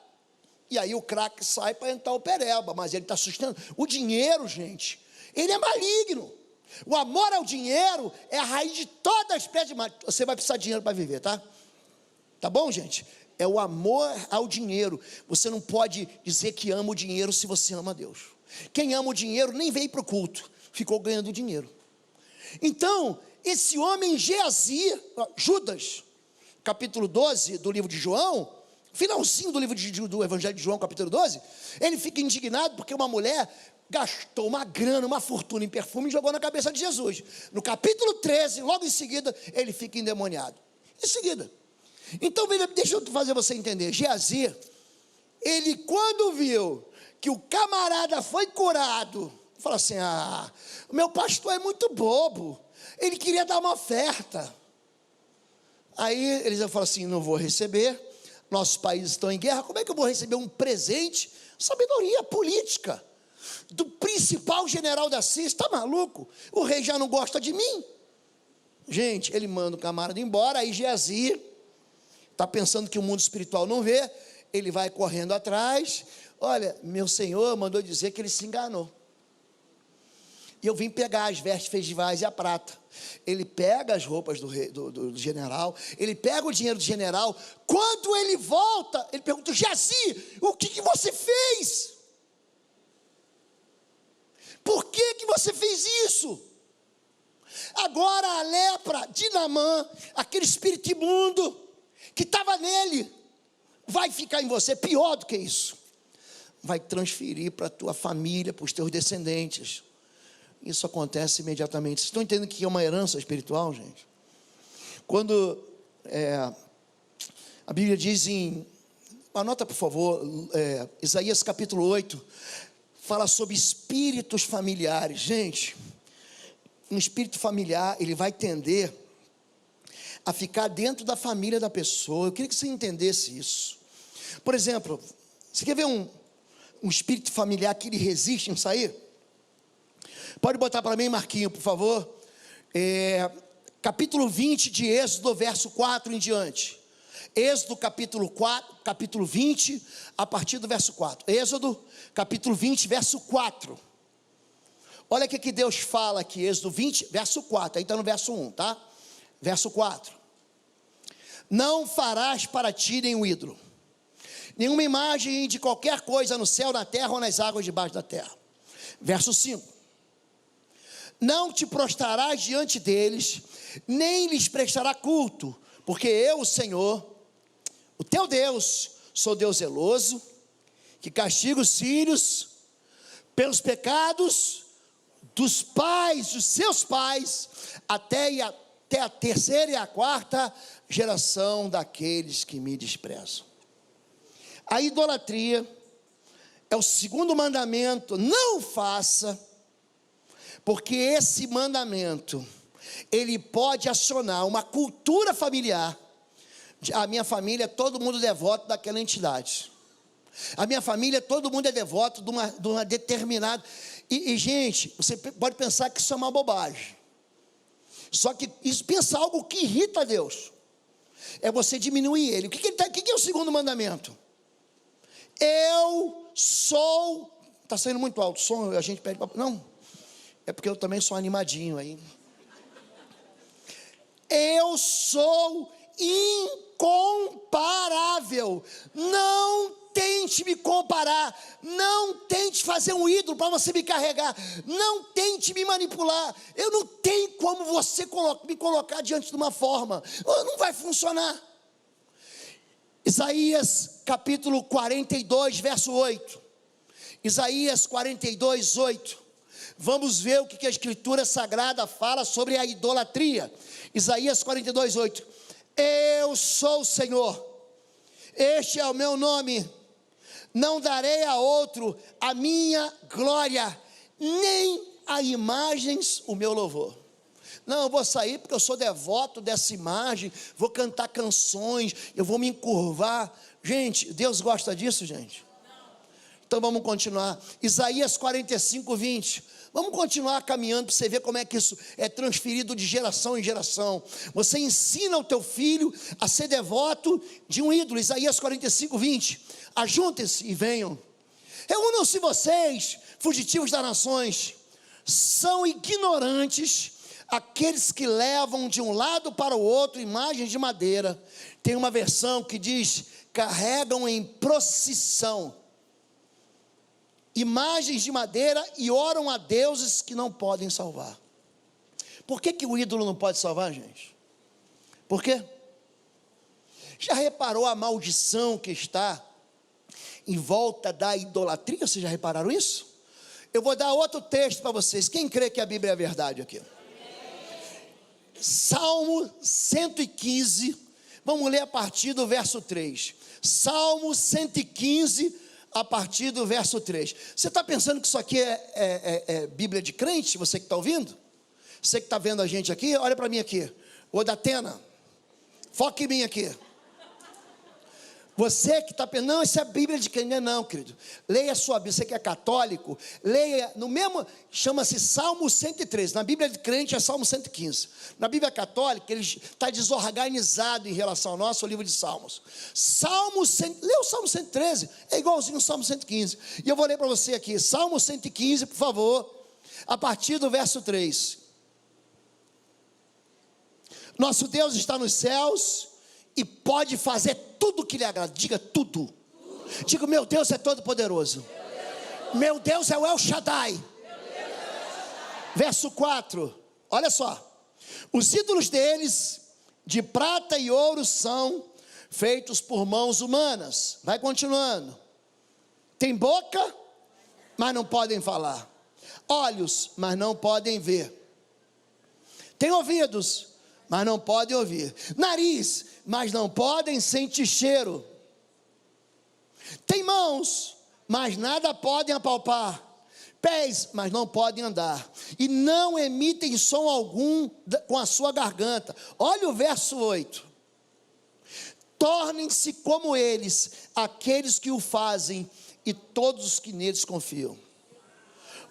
Speaker 1: E aí o craque sai para entrar o pereba, mas ele está sustentando. O dinheiro, gente, ele é maligno. O amor ao dinheiro é a raiz de toda a espécie de mal. Você vai precisar de dinheiro para viver, tá? Tá bom, gente? É o amor ao dinheiro. Você não pode dizer que ama o dinheiro se você ama a Deus. Quem ama o dinheiro nem veio para o culto, ficou ganhando dinheiro. Então, esse homem Geazi, Judas, capítulo 12 do livro de João, finalzinho do livro do Evangelho de João, capítulo 12, ele fica indignado porque uma mulher gastou uma grana, uma fortuna em perfume e jogou na cabeça de Jesus. No capítulo 13, logo em seguida, ele fica endemoniado. Em seguida. Então, deixa eu fazer você entender. Geazi, ele quando viu que o camarada foi curado, falou assim, o meu pastor é muito bobo, ele queria dar uma oferta. Aí Eliseu falou assim, não vou receber, nossos países estão em guerra, como é que eu vou receber um presente? Sabedoria política do principal general da Síria. Está maluco? O rei já não gosta de mim. Gente, ele manda o camarada embora. Aí Geazi está pensando que o mundo espiritual não vê. ele vai correndo atrás. Olha, meu senhor mandou dizer que ele se enganou. E eu vim pegar as vestes festivais e a prata. Ele pega as roupas do general, ele pega o dinheiro do general. Quando ele volta, ele pergunta: Geazi, o que você fez? Por que você fez isso? Agora a lepra de Naamã, aquele espírito imundo que estava nele, vai ficar em você. Pior do que isso, vai transferir para a tua família, para os teus descendentes. Isso acontece imediatamente. Vocês estão entendendo que é uma herança espiritual, gente? Quando a Bíblia diz anota por favor, Isaías capítulo 8, fala sobre espíritos familiares. Gente, um espírito familiar, ele vai tender a ficar dentro da família da pessoa. Eu queria que você entendesse isso. Por exemplo, você quer ver um espírito familiar que ele resiste em sair? Pode botar para mim, Marquinho, por favor. Capítulo 20 de Êxodo, verso 4 em diante. Êxodo capítulo 20, a partir do verso 4. Êxodo capítulo 20, verso 4. Olha o que Deus fala aqui, Êxodo 20, verso 4. Aí está no verso 1, tá? Verso 4. Não farás para ti nenhum ídolo, nenhuma imagem de qualquer coisa no céu, na terra ou nas águas debaixo da terra. Verso 5. Não te prostrarás diante deles, nem lhes prestará culto, porque eu, o Senhor, o teu Deus, sou Deus zeloso, que castiga os filhos pelos pecados dos pais, dos seus pais, até a terceira e a quarta geração daqueles que me desprezam. A idolatria é o segundo mandamento: não faça. Porque esse mandamento, ele pode acionar uma cultura familiar. A minha família, todo mundo é devoto daquela entidade. A minha família, todo mundo é devoto de uma determinada. E gente, você pode pensar que isso é uma bobagem. Só que isso, pensa algo que irrita a Deus. É você diminuir ele. O que é o segundo mandamento? Eu sou. Está saindo muito alto o som, a gente pede para. Não. É porque eu também sou animadinho aí. Eu sou incomparável. Não tente me comparar. Não tente fazer um ídolo para você me carregar. Não tente me manipular. Eu não tenho como você me colocar diante de uma forma. Não vai funcionar. Isaías capítulo 42, verso 8. Isaías 42, 8. Vamos ver o que a Escritura Sagrada fala sobre a idolatria. Isaías 42, 8. Eu sou o Senhor, este é o meu nome, não darei a outro a minha glória, nem a imagens o meu louvor. Não, eu vou sair porque eu sou devoto dessa imagem, vou cantar canções, eu vou me encurvar. Gente, Deus gosta disso, gente? Então vamos continuar. Isaías 45, 20. Vamos continuar caminhando para você ver como é que isso é transferido de geração em geração. Você ensina o teu filho a ser devoto de um ídolo. Isaías 45, 20. Ajuntem-se e venham. Reúnam-se vocês, fugitivos das nações. São ignorantes aqueles que levam de um lado para o outro imagens de madeira. Tem uma versão que diz: carregam em procissão imagens de madeira e oram a deuses que não podem salvar. Por que o ídolo não pode salvar, gente? Por quê? Já reparou a maldição que está em volta da idolatria? Vocês já repararam isso? Eu vou dar outro texto para vocês. Quem crê que a Bíblia é verdade aqui? Salmo 115, vamos ler a partir do verso 3. Salmo 115, a partir do verso 3. Você está pensando que isso aqui é Bíblia de crente? Você que está ouvindo? Você que está vendo a gente aqui, olha para mim aqui. Ô Datena, foca em mim aqui. Você que está pensando, não, isso é a Bíblia de quem? Não, querido. Leia a sua Bíblia, você que é católico, leia no mesmo, chama-se Salmo 113. Na Bíblia de crente é Salmo 115. Na Bíblia católica, ele está desorganizado em relação ao nosso livro de Salmos. Lê o Salmo 113, é igualzinho ao Salmo 115. E eu vou ler para você aqui, Salmo 115, por favor, a partir do verso 3. Nosso Deus está nos céus e pode fazer tudo o que lhe agrada. Diga tudo. Diga, meu Deus é todo poderoso. Meu Deus é o El Shaddai. Verso 4, olha só. Os ídolos deles, de prata e ouro, são feitos por mãos humanas. Vai continuando. Tem boca, mas não podem falar. Olhos, mas não podem ver. Tem ouvidos, mas não podem ouvir. Nariz, mas não podem sentir cheiro. Tem mãos, mas nada podem apalpar. Pés, mas não podem andar. E não emitem som algum com a sua garganta. Olha o verso 8. Tornem-se como eles, aqueles que o fazem, e todos os que neles confiam.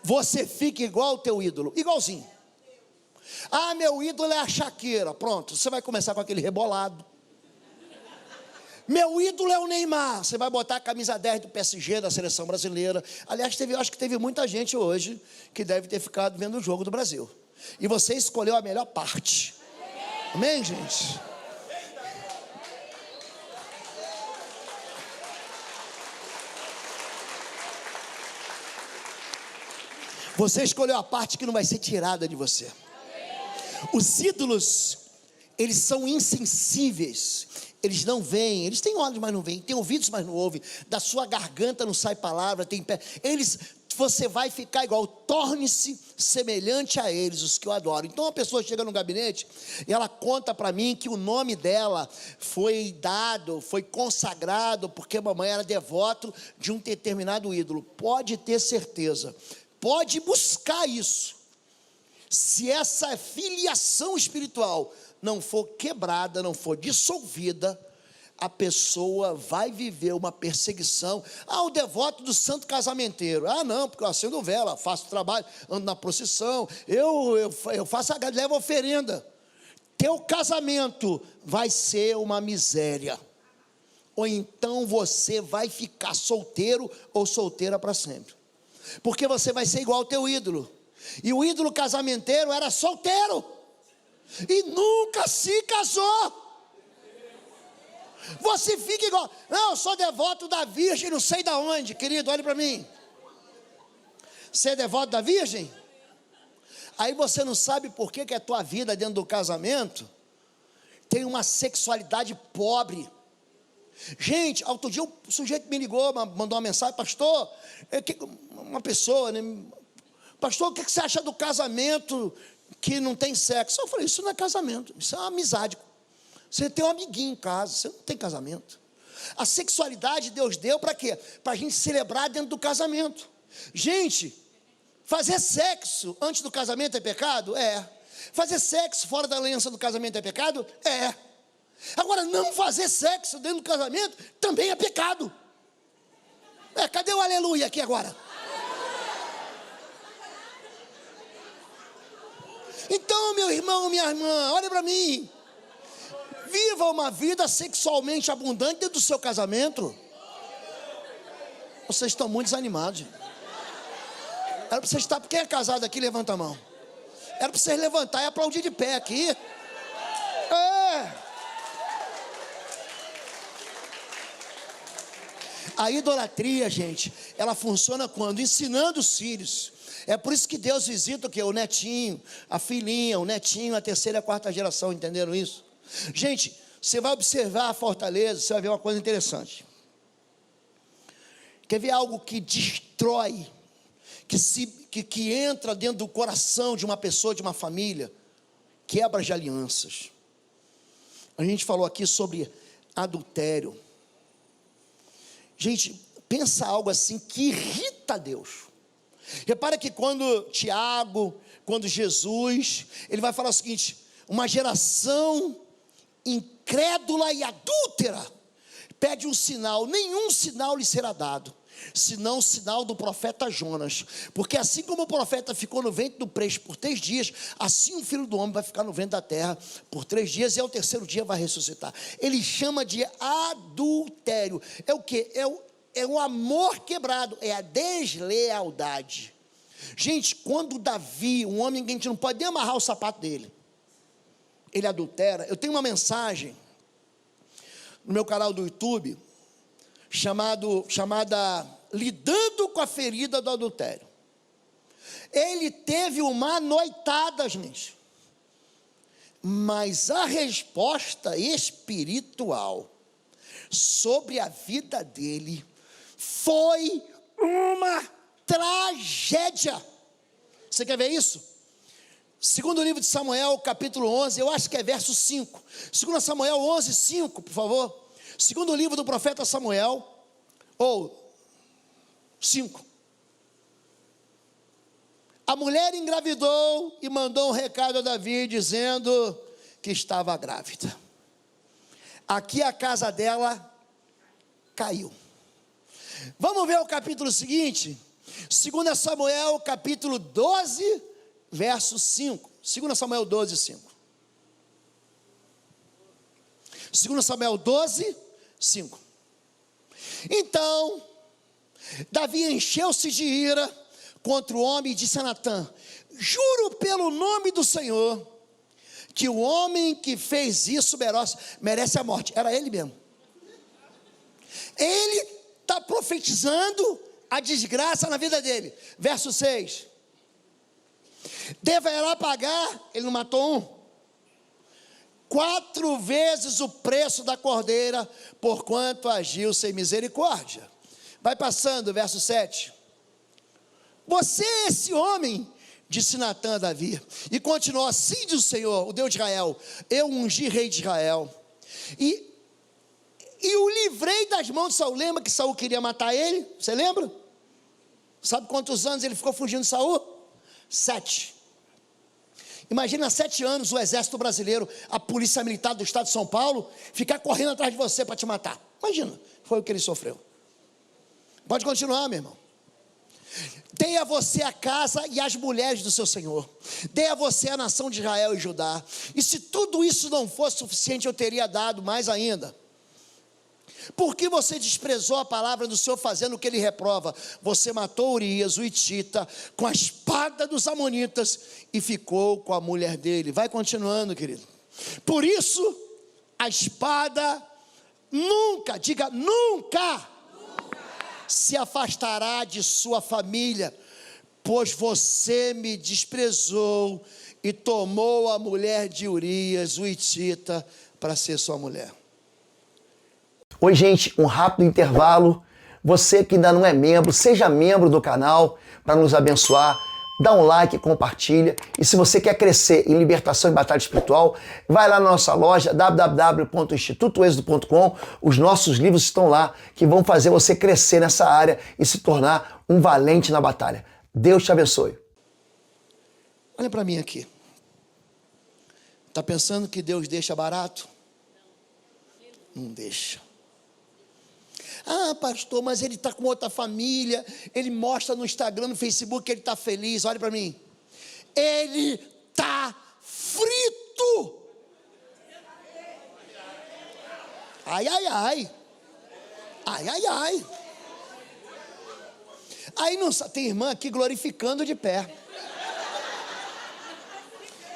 Speaker 1: Você fica igual ao teu ídolo, igualzinho. Ah, meu ídolo é a Shakira. Pronto, você vai começar com aquele rebolado. Meu ídolo é o Neymar. Você vai botar a camisa 10 do PSG, da seleção brasileira. Aliás, acho que teve muita gente hoje que deve ter ficado vendo o jogo do Brasil. E você escolheu a melhor parte. Amém, gente? Você escolheu a parte que não vai ser tirada de você. Os ídolos, eles são insensíveis. Eles não veem, eles têm olhos, mas não veem, têm ouvidos, mas não ouvem, da sua garganta não sai palavra, tem pé. Você vai ficar igual, torne-se semelhante a eles, os que o adoram. Então, uma pessoa chega no gabinete e ela conta para mim que o nome dela foi dado, foi consagrado, porque a mamãe era devoto de um determinado ídolo. Pode ter certeza, pode buscar isso. Se essa filiação espiritual não for quebrada, não for dissolvida, a pessoa vai viver uma perseguição. Ah, o devoto do santo casamenteiro. Ah, não, porque eu acendo vela, faço trabalho, ando na procissão, eu faço, levo oferenda. Teu casamento vai ser uma miséria. Ou então você vai ficar solteiro ou solteira para sempre. Porque você vai ser igual ao teu ídolo. E o ídolo casamenteiro era solteiro e nunca se casou. Você fica igual, não, eu sou devoto da Virgem, não sei de onde, querido, olhe para mim. Você é devoto da Virgem? Aí você não sabe por que a tua vida dentro do casamento tem uma sexualidade pobre. Gente, outro dia um sujeito me ligou, mandou uma mensagem, pastor, uma pessoa, né? Pastor, o que você acha do casamento que não tem sexo? Eu falei, isso não é casamento, isso é uma amizade. Você tem um amiguinho em casa, você não tem casamento. A sexualidade Deus deu para quê? Para a gente celebrar dentro do casamento. Gente, fazer sexo antes do casamento é pecado? É. Fazer sexo fora da aliança do casamento é pecado? É. Agora, não fazer sexo dentro do casamento também é pecado. Cadê o aleluia aqui agora? Então, meu irmão, minha irmã, olha para mim. Viva uma vida sexualmente abundante dentro do seu casamento. Vocês estão muito desanimados. Era para vocês estar, quem é casado aqui, levanta a mão. Era para vocês levantar e aplaudir de pé aqui. A idolatria, gente, ela funciona quando? Ensinando os filhos. É por isso que Deus visita o quê? O netinho, a filhinha, o netinho, a terceira e a quarta geração, entenderam isso? Gente, você vai observar a Fortaleza, você vai ver uma coisa interessante. Quer ver algo que destrói, que entra dentro do coração de uma pessoa, de uma família? Quebra de alianças. A gente falou aqui sobre adultério. Gente, pensa algo assim que irrita a Deus. Repara que quando Tiago, quando Jesus, ele vai falar o seguinte: uma geração incrédula e adúltera pede um sinal, nenhum sinal lhe será dado, senão o sinal do profeta Jonas, porque assim como o profeta ficou no ventre do peixe por 3 dias, assim o Filho do Homem vai ficar no ventre da terra por 3 dias, e ao terceiro dia vai ressuscitar. Ele chama de adultério. É o que? É o amor quebrado, é a deslealdade. Gente, quando Davi, um homem que a gente não pode nem amarrar o sapato dele, ele adultera. Eu tenho uma mensagem no meu canal do YouTube, chamada Lidando com a Ferida do Adultério. Ele teve uma noitada, gente, mas a resposta espiritual sobre a vida dele foi uma tragédia. Você quer ver isso? Segundo livro de Samuel, capítulo 11, eu acho que é verso 5. Segundo Samuel 11, 5, por favor. Segundo livro do profeta Samuel, ou 5. A mulher engravidou e mandou um recado a Davi, dizendo que estava grávida. Aqui a casa dela caiu. Vamos ver o capítulo seguinte? 2 Samuel, capítulo 12, verso 5. 2 Samuel 12, 5. 2 Samuel 12, 5. Então, Davi encheu-se de ira contra o homem e disse a Natã: juro pelo nome do Senhor, que o homem que fez isso merece a morte. Era ele mesmo. Ele está profetizando a desgraça na vida dele. Verso 6. Deverá pagar, ele não matou um, 4 vezes o preço da cordeira, porquanto agiu sem misericórdia. Vai passando, verso 7. Você é esse homem, disse Natã a Davi, e continuou: assim diz o Senhor, o Deus de Israel, eu ungi rei de Israel, e o livrei das mãos de Saul. Lembra que Saul queria matar ele? Você lembra? Sabe quantos anos ele ficou fugindo de Saul? 7. Imagina 7 anos o exército brasileiro, a polícia militar do estado de São Paulo, ficar correndo atrás de você para te matar. Imagina, foi o que ele sofreu. Pode continuar, meu irmão. Dei a você a casa e as mulheres do seu senhor, dei a você a nação de Israel e Judá, e se tudo isso não fosse suficiente, eu teria dado mais ainda. Por que você desprezou a palavra do Senhor, fazendo o que ele reprova? Você matou Urias, o hitita, com a espada dos amonitas, e ficou com a mulher dele. Vai continuando, querido. Por isso, a espada nunca, diga nunca, se afastará de sua família, pois você me desprezou e tomou a mulher de Urias, o hitita, para ser sua mulher.
Speaker 2: Oi, gente, um rápido intervalo. Você que ainda não é membro, seja membro do canal para nos abençoar. Dá um like, compartilha. E se você quer crescer em libertação e batalha espiritual, vai lá na nossa loja www.institutoexodo.com. Os nossos livros estão lá, que vão fazer você crescer nessa área e se tornar um valente na batalha. Deus te abençoe.
Speaker 1: Olha para mim aqui. Está pensando que Deus deixa barato? Não deixa. Ah, pastor, mas ele está com outra família, ele mostra no Instagram, no Facebook que ele está feliz. Olha para mim, ele está frito. Ai, ai, ai. Ai, ai, ai. Aí não tem irmã aqui glorificando de pé.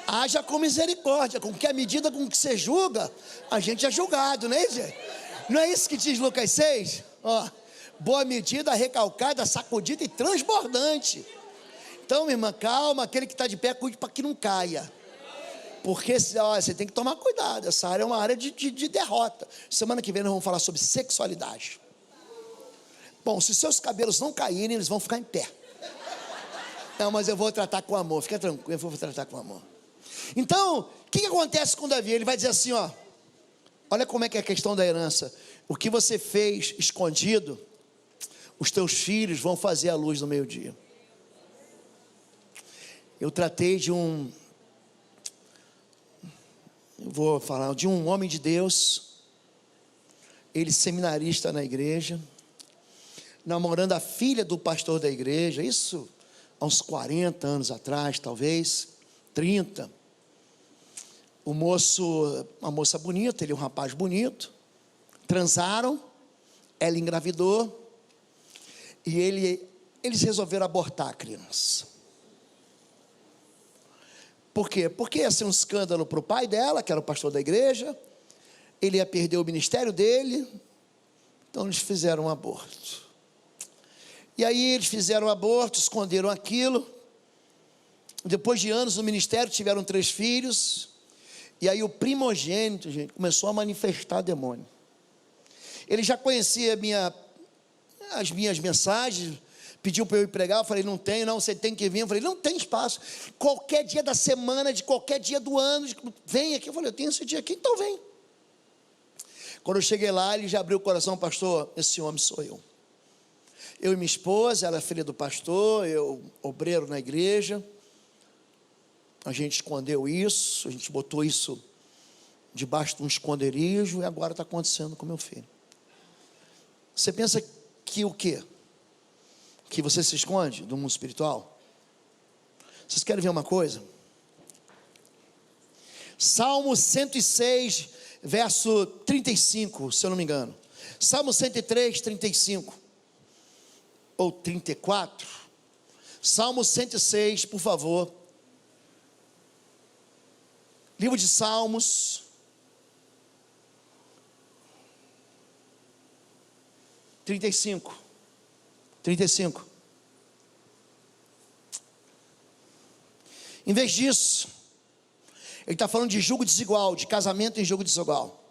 Speaker 1: Haja com misericórdia, com que a medida com que você julga, a gente é julgado, né, gente? Não é isso que diz Lucas 6? Ó, boa medida, recalcada, sacudida e transbordante. Então, minha irmã, calma, aquele que está de pé, cuide para que não caia. Porque ó, você tem que tomar cuidado, essa área é uma área de derrota. Semana que vem nós vamos falar sobre sexualidade. Bom, se seus cabelos não caírem, eles vão ficar em pé. Não, mas eu vou tratar com amor, fica tranquilo, eu vou tratar com amor. Então, o que acontece com Davi? Ele vai dizer assim, ó, olha como é que é a questão da herança. O que você fez escondido, os teus filhos vão fazer à luz no meio-dia. Eu tratei eu vou falar de um homem de Deus, ele seminarista na igreja, namorando a filha do pastor da igreja, isso há uns 40 anos atrás, talvez, 30. O moço, uma moça bonita, ele é um rapaz bonito, transaram, ela engravidou, e eles resolveram abortar a criança. Por quê? Porque ia ser um escândalo para o pai dela, que era o pastor da igreja, ele ia perder o ministério dele, então eles fizeram um aborto. E aí eles fizeram um aborto, esconderam aquilo, depois de anos no ministério tiveram 3 filhos, e aí o primogênito, gente, começou a manifestar demônio. Ele já conhecia as minhas mensagens, pediu para eu ir pregar, eu falei, não tenho, não, você tem que vir. Eu falei, não tem espaço, qualquer dia da semana, de qualquer dia do ano, vem aqui. Eu falei, eu tenho esse dia aqui, então vem. Quando eu cheguei lá, ele já abriu o coração, pastor, esse homem sou eu. Eu e minha esposa, ela é filha do pastor, eu obreiro na igreja, a gente escondeu isso, a gente botou isso debaixo de um esconderijo, e agora está acontecendo com meu filho. Você pensa que o quê? Que você se esconde do mundo espiritual? Vocês querem ver uma coisa? Salmo 106, verso 35, se eu não me engano. Salmo 103, 35. Ou 34. Salmo 106, por favor. Livro de Salmos. 35. Em vez disso, ele está falando de julgo desigual, de casamento em julgo desigual.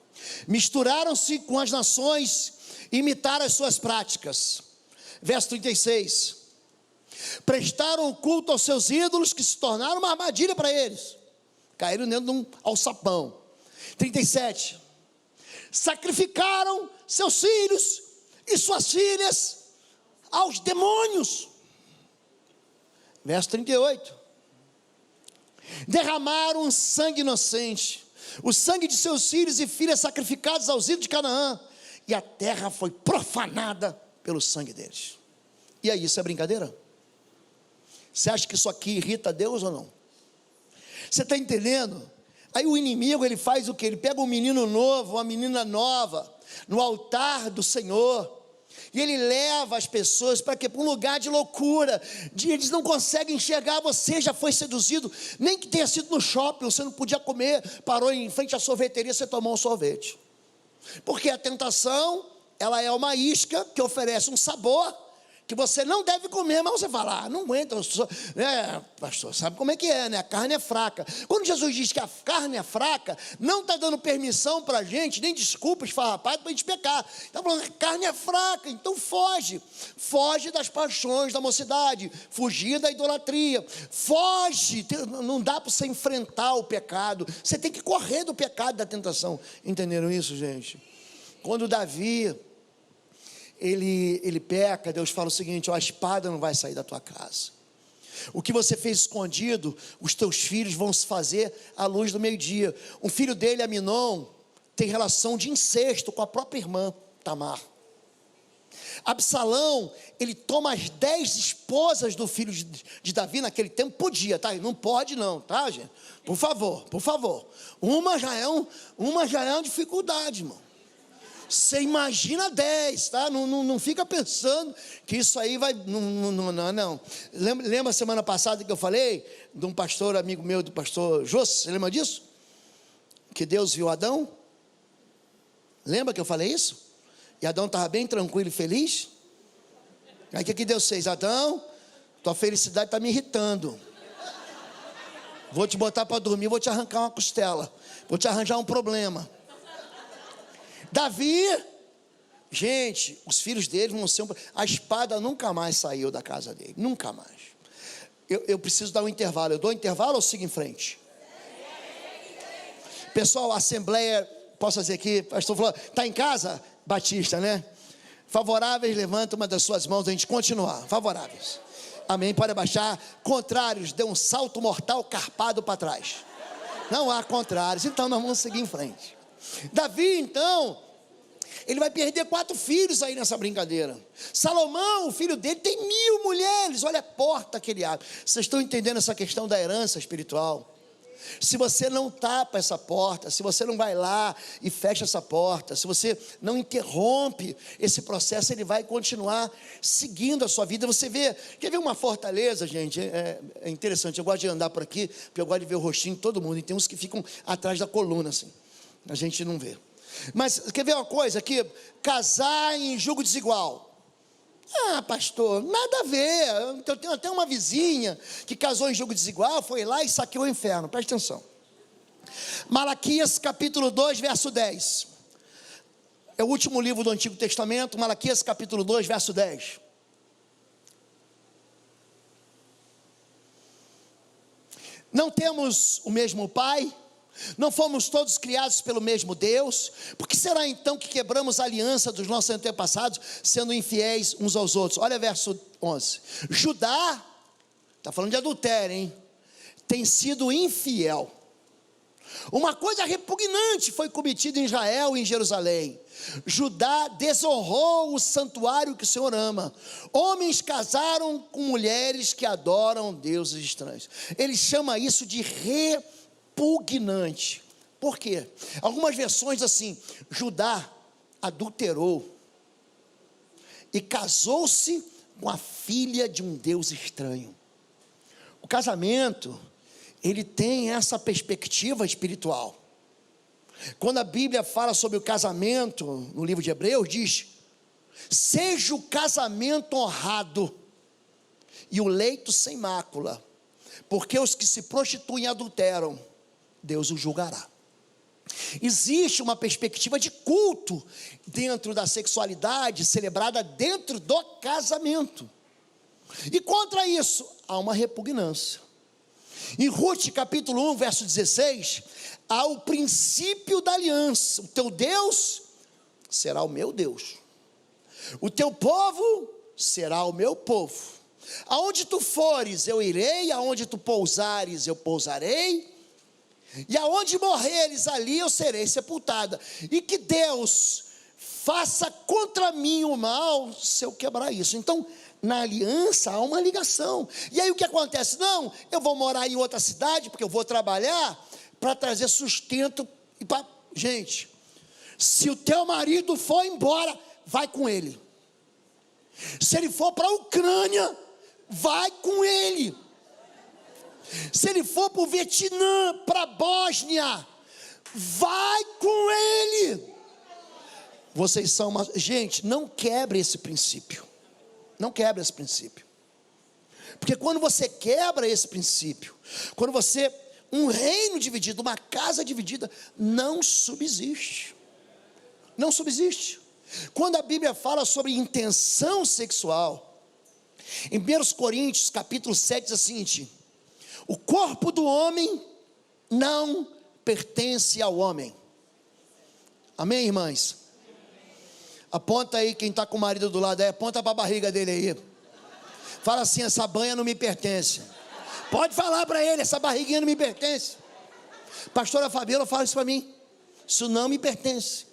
Speaker 1: Misturaram-se com as nações e imitaram as suas práticas. Verso 36. Prestaram culto aos seus ídolos, que se tornaram uma armadilha para eles. Caíram dentro de um alçapão. 37. Sacrificaram seus filhos e suas filhas aos demônios. Verso 38. Derramaram sangue inocente, o sangue de seus filhos e filhas sacrificados aos ídolos de Canaã, e a terra foi profanada pelo sangue deles. E aí, isso é brincadeira? Você acha que isso aqui irrita Deus ou não? Você está entendendo? Aí o inimigo, ele faz o que? Ele pega um menino novo, uma menina nova, no altar do Senhor, e ele leva as pessoas para quê? Para um lugar de loucura, eles não conseguem enxergar. Você já foi seduzido, nem que tenha sido no shopping, você não podia comer, parou em frente à sorveteria, você tomou um sorvete, porque a tentação, ela é uma isca que oferece um sabor, que você não deve comer, mas você fala, não aguento, pastor, sabe como é que é, né? A carne é fraca. Quando Jesus diz que a carne é fraca, não está dando permissão para a gente, nem desculpa esfarrapada para a gente pecar. Está falando que a carne é fraca, então foge das paixões da mocidade, fugir da idolatria, foge, não dá para você enfrentar o pecado, você tem que correr do pecado, da tentação. Entenderam isso, gente? Quando Davi, ele peca, Deus fala o seguinte, a espada não vai sair da tua casa. O que você fez escondido, os teus filhos vão se fazer à luz do meio-dia. Um filho dele, Aminon, tem relação de incesto com a própria irmã, Tamar. Absalão, ele toma as 10 esposas do filho de Davi, naquele tempo podia, tá? Não pode não, tá, gente? Por favor. Uma já é uma dificuldade, irmão. Você imagina 10, tá? Não fica pensando que isso aí vai... Não. Lembra semana passada que eu falei de um pastor, amigo meu, do pastor José, você lembra disso? Que Deus viu Adão? Lembra que eu falei isso? E Adão estava bem tranquilo e feliz? Aí o que Deus fez? Adão, tua felicidade está me irritando. Vou te botar para dormir, vou te arrancar uma costela, vou te arranjar um problema. Davi, gente, os filhos dele vão ser a espada nunca mais saiu da casa dele, nunca mais. Eu preciso dar um intervalo. Eu dou um intervalo ou sigo em frente? Pessoal, a assembleia, posso fazer aqui, pastor falou, está em casa? Batista, né? Favoráveis, levanta uma das suas mãos, a gente continuar. Favoráveis, amém, pode abaixar. Contrários, dê um salto mortal carpado para trás. Não há contrários, então nós vamos seguir em frente. Davi, então, ele vai perder 4 filhos aí nessa brincadeira. Salomão, o filho dele, tem 1000 mulheres, olha a porta que ele abre. Vocês estão entendendo essa questão da herança espiritual? Se você não tapa essa porta, se você não vai lá e fecha essa porta, se você não interrompe esse processo, ele vai continuar seguindo a sua vida. Você vê, quer ver uma fortaleza, gente? É interessante, eu gosto de andar por aqui, porque eu gosto de ver o rostinho de todo mundo, e tem uns que ficam atrás da coluna, assim, a gente não vê. Mas quer ver uma coisa aqui? Casar em julgo desigual. Ah, pastor, nada a ver. Eu tenho até uma vizinha que casou em julgo desigual, foi lá e saqueou o inferno. Presta atenção. Malaquias capítulo 2, verso 10. É o último livro do Antigo Testamento, Malaquias capítulo 2, verso 10. Não temos o mesmo Pai? Não fomos todos criados pelo mesmo Deus? Por que será então que quebramos a aliança dos nossos antepassados, sendo infiéis uns aos outros? Olha verso 11. Judá, está falando de adultério, hein? Tem sido infiel. Uma coisa repugnante foi cometida em Israel e em Jerusalém. Judá desonrou o santuário que o Senhor ama. Homens casaram com mulheres que adoram deuses estranhos. Ele chama isso de repugnante. Por quê? Algumas versões assim: Judá adulterou e casou-se com a filha de um Deus estranho. O casamento, ele tem essa perspectiva espiritual. Quando a Bíblia fala sobre o casamento, no livro de Hebreus, diz: seja o casamento honrado e o leito sem mácula, porque os que se prostituem e adulteram, Deus o julgará. Existe uma perspectiva de culto dentro da sexualidade celebrada dentro do casamento, e contra isso há uma repugnância. Em Ruth capítulo 1, verso 16, há o princípio da aliança: o teu Deus será o meu Deus, o teu povo será o meu povo, aonde tu fores eu irei, aonde tu pousares eu pousarei, e aonde morreres ali eu serei sepultada. E que Deus faça contra mim o mal se eu quebrar isso. Então, na aliança há uma ligação. E aí o que acontece? Não, eu vou morar em outra cidade, porque eu vou trabalhar para trazer sustento. Gente, se o teu marido for embora, vai com ele. Se ele for para a Ucrânia, vai com ele. Se ele for para o Vietnã, para a Bósnia, vai com ele. Vocês são uma... Gente, não quebre esse princípio. Não quebre esse princípio. Porque quando você quebra esse princípio, quando você... Um reino dividido, uma casa dividida, não subsiste. Não subsiste. Quando a Bíblia fala sobre intenção sexual, em 1 Coríntios capítulo 7 diz o seguinte: o corpo do homem não pertence ao homem. Amém, irmãs? Aponta aí quem está com o marido do lado aí, aponta para a barriga dele aí. Fala assim: essa banha não me pertence. Pode falar para ele: essa barriguinha não me pertence. Pastora Fabiola fala isso para mim: isso não me pertence.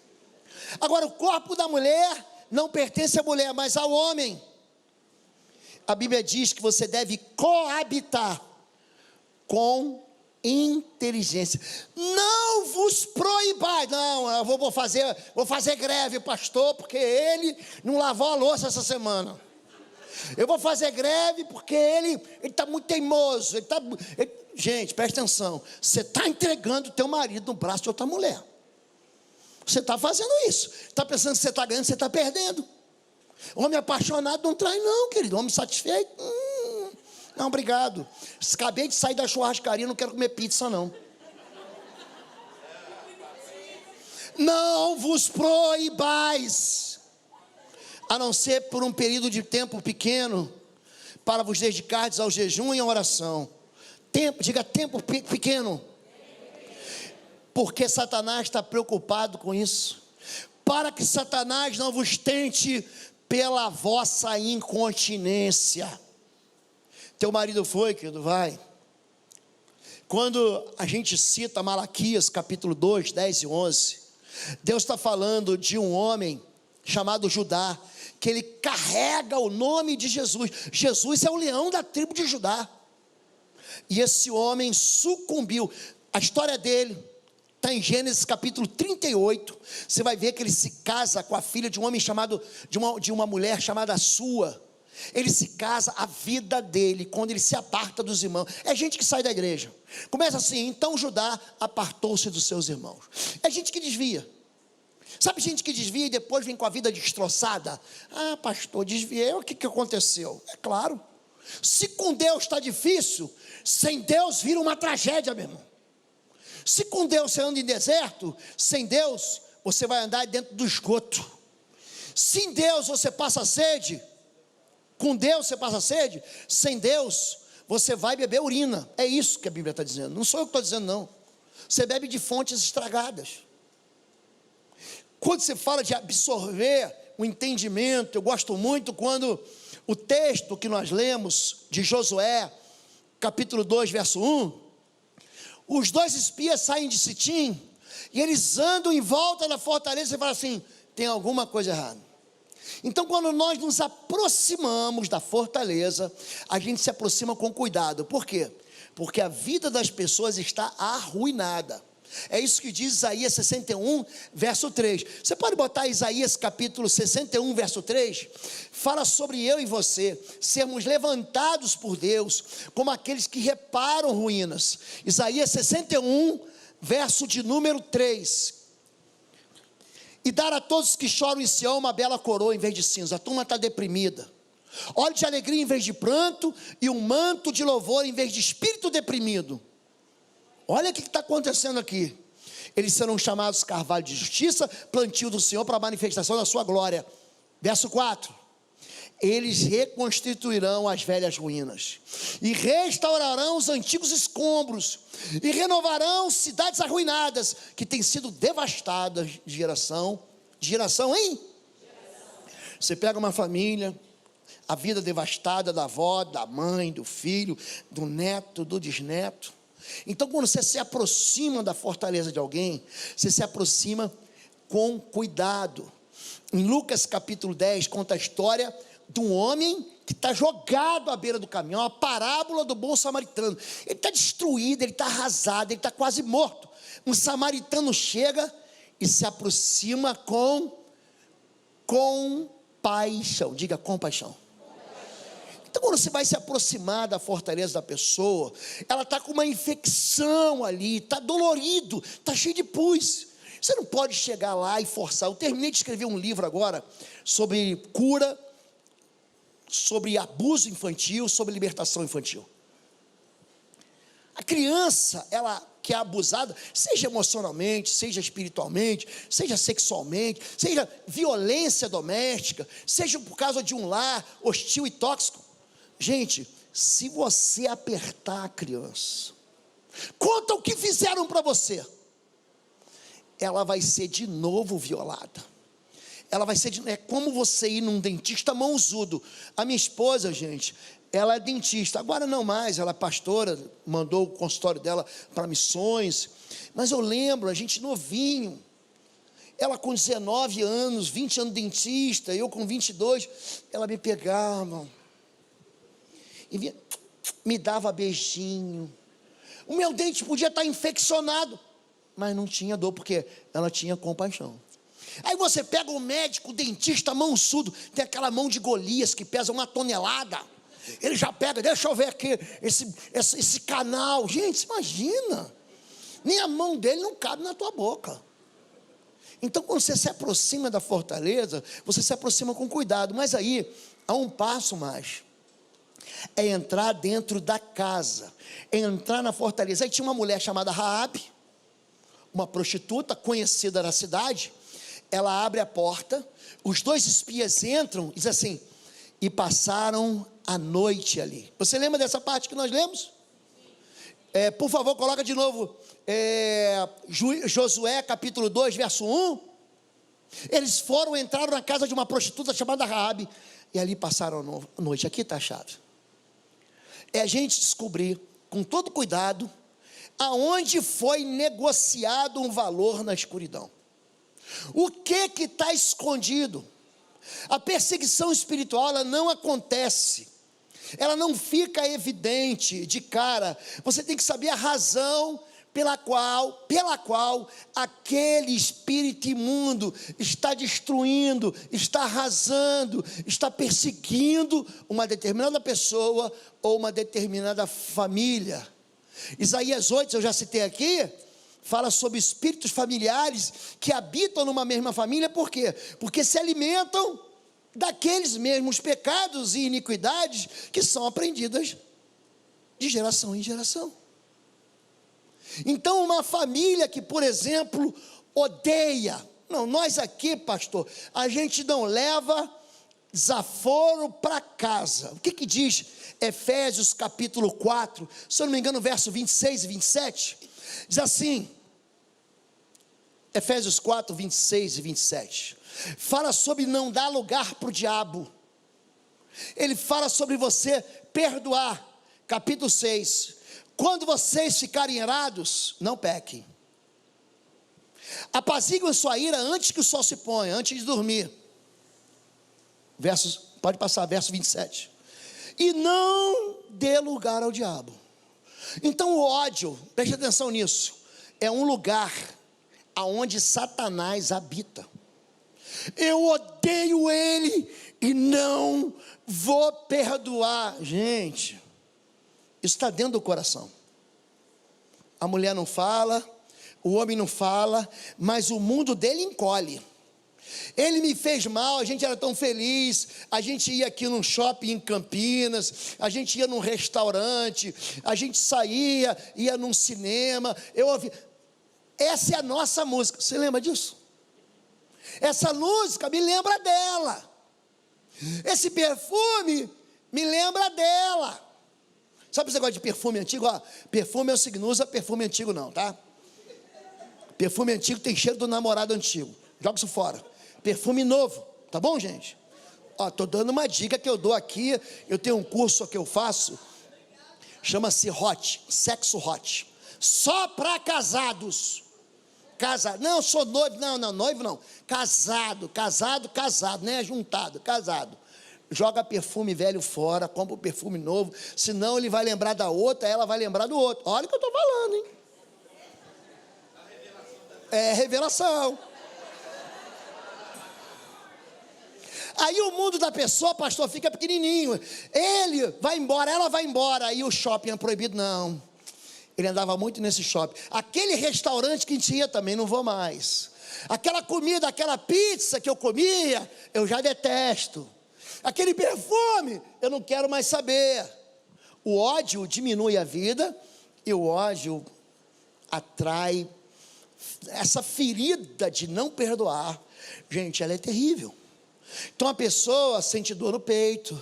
Speaker 1: Agora, o corpo da mulher não pertence à mulher, mas ao homem. A Bíblia diz que você deve coabitar com inteligência. Não vos proibais. Não, eu vou fazer greve, pastor, porque ele não lavou a louça essa semana. Eu vou fazer greve porque ele está muito teimoso. Gente, presta atenção. Você está entregando o teu marido no braço de outra mulher. Você está fazendo isso. Está pensando que você está ganhando, você está perdendo. Homem apaixonado não trai não, querido. Homem satisfeito, não, obrigado. Acabei de sair da churrascaria, não quero comer pizza não. Não vos proibais, a não ser por um período de tempo pequeno, para vos dedicardes ao jejum e à oração. Tempo, diga tempo pequeno. Porque Satanás está preocupado com isso, para que Satanás não vos tente pela vossa incontinência. Teu marido foi, querido, vai. Quando a gente cita Malaquias capítulo 2, 10 e 11, Deus está falando de um homem chamado Judá, que ele carrega o nome de Jesus. Jesus é o leão da tribo de Judá. E esse homem sucumbiu. A história dele está em Gênesis capítulo 38. Você vai ver que ele se casa com a filha de um homem chamado, de uma mulher chamada Sua. Ele se casa, a vida dele, quando ele se aparta dos irmãos, é gente que sai da igreja. Começa assim: então Judá apartou-se dos seus irmãos. É gente que desvia. Sabe gente que desvia e depois vem com a vida destroçada? Ah, pastor, desviei, o que aconteceu? É claro, se com Deus está difícil, sem Deus vira uma tragédia, meu irmão. Se com Deus você anda em deserto, sem Deus você vai andar dentro do esgoto. Sem Deus você passa sede, com Deus você passa sede, sem Deus você vai beber urina. É isso que a Bíblia está dizendo, não sou eu que estou dizendo não. Você bebe de fontes estragadas. Quando você fala de absorver o entendimento, eu gosto muito quando o texto que nós lemos de Josué, capítulo 2, verso 1, os dois espias saem de Sitim, e eles andam em volta da fortaleza e falam assim: tem alguma coisa errada. Então, quando nós nos aproximamos da fortaleza, a gente se aproxima com cuidado. Por quê? Porque a vida das pessoas está arruinada. É isso que diz Isaías 61, verso 3. Você pode botar Isaías capítulo 61, verso 3? Fala sobre eu e você sermos levantados por Deus como aqueles que reparam ruínas. Isaías 61, verso de número 3. E dar a todos que choram em Sião uma bela coroa em vez de cinza. A turma está deprimida. Óleo de alegria em vez de pranto, e um manto de louvor em vez de espírito deprimido. Olha o que está acontecendo aqui. Eles serão chamados carvalho de justiça, plantio do Senhor para a manifestação da sua glória. Verso 4. Eles reconstituirão as velhas ruínas, e restaurarão os antigos escombros, e renovarão cidades arruinadas, que têm sido devastadas de geração em geração. Você pega uma família, a vida devastada da avó, da mãe, do filho, do neto, do bisneto. Então, quando você se aproxima da fortaleza de alguém, você se aproxima com cuidado. Em Lucas capítulo 10, conta a história de um homem que está jogado à beira do caminho, uma parábola do bom samaritano. Ele está destruído, ele está arrasado, ele está quase morto. Um samaritano chega e se aproxima com compaixão. Diga compaixão. Então, quando você vai se aproximar da fortaleza da pessoa, ela está com uma infecção ali, está dolorido, está cheio de pus. Você não pode chegar lá e forçar. Eu terminei de escrever um livro agora sobre cura, sobre abuso infantil, sobre libertação infantil. A criança, ela que é abusada, seja emocionalmente, seja espiritualmente, seja sexualmente, seja violência doméstica, seja por causa de um lar hostil e tóxico. Gente, se você apertar a criança, conta o que fizeram para você, ela vai ser de novo violada. Ela vai ser é como você ir num dentista mãozudo. A minha esposa, gente, ela é dentista, agora não mais, ela é pastora, mandou o consultório dela para missões. Mas eu lembro, a gente novinho, ela com 19 anos, 20 anos dentista, eu com 22, ela me pegava e me dava beijinho. O meu dente podia estar infeccionado, mas não tinha dor, porque ela tinha compaixão. Aí você pega o médico, o dentista mãozudo, tem aquela mão de Golias que pesa 1 tonelada. Ele já pega, deixa eu ver aqui, esse canal. Gente, imagina, nem a mão dele não cabe na tua boca. Então, quando você se aproxima da fortaleza, você se aproxima com cuidado. Mas aí, há um passo mais. É entrar dentro da casa, é entrar na fortaleza. Aí tinha uma mulher chamada Raabe, uma prostituta conhecida na cidade. Ela abre a porta, os dois espias entram, diz assim, e passaram a noite ali. Você lembra dessa parte que nós lemos? Por favor, coloca de novo, Josué capítulo 2, verso 1. Eles entraram na casa de uma prostituta chamada Raabe, e ali passaram a noite. Aqui está a chave. É a gente descobrir, com todo cuidado, aonde foi negociado um valor na escuridão. O que está escondido? A perseguição espiritual, ela não acontece, ela não fica evidente de cara. Você tem que saber a razão pela qual aquele espírito imundo está destruindo, está arrasando, está perseguindo uma determinada pessoa ou uma determinada família. Isaías 8, eu já citei aqui, fala sobre espíritos familiares que habitam numa mesma família. Por quê? Porque se alimentam daqueles mesmos pecados e iniquidades que são aprendidas de geração em geração. Então, uma família que, por exemplo, odeia, não, nós aqui, pastor, a gente não leva desaforo para casa. O que diz Efésios capítulo 4, se eu não me engano, verso 26 e 27, diz assim, Efésios 4, 26 e 27, fala sobre não dar lugar para o diabo. Ele fala sobre você perdoar. Capítulo 6, quando vocês ficarem irados, não pequem. Apaziguem sua ira antes que o sol se ponha, antes de dormir. Pode passar, verso 27. E não dê lugar ao diabo. Então o ódio, preste atenção nisso, é um lugar aonde Satanás habita. Eu odeio ele e não vou perdoar. Gente, isso está dentro do coração. A mulher não fala, o homem não fala, mas o mundo dele encolhe. Ele me fez mal, a gente era tão feliz, a gente ia aqui num shopping em Campinas, a gente ia num restaurante, a gente saía, ia num cinema, eu ouvi, essa é a nossa música, você lembra disso? Essa música me lembra dela, esse perfume me lembra dela. Sabe esse negócio de perfume antigo? Ó, perfume é o seguinte, não usa perfume antigo não, tá? Perfume antigo tem cheiro do namorado antigo, joga isso fora. Perfume novo, tá bom, gente? Ó, tô dando uma dica que eu dou aqui. Eu tenho um curso que eu faço, chama-se Hot, Sexo Hot, só para casados. Não, sou noivo, não, noivo não. Casado, não é juntado, casado. Joga perfume velho fora, compra um perfume novo, senão ele vai lembrar da outra, ela vai lembrar do outro. Olha o que eu estou falando, hein? É revelação. Aí o mundo da pessoa, pastor, fica pequenininho. Ele vai embora, ela vai embora. Aí o shopping é proibido, não. Ele andava muito nesse shopping. Aquele restaurante que a gente ia também, não vou mais. Aquela comida, aquela pizza que eu comia, eu já detesto. Aquele perfume, eu não quero mais saber. O ódio diminui a vida e o ódio atrai. Essa ferida de não perdoar, gente, ela é terrível. Então a pessoa sente dor no peito.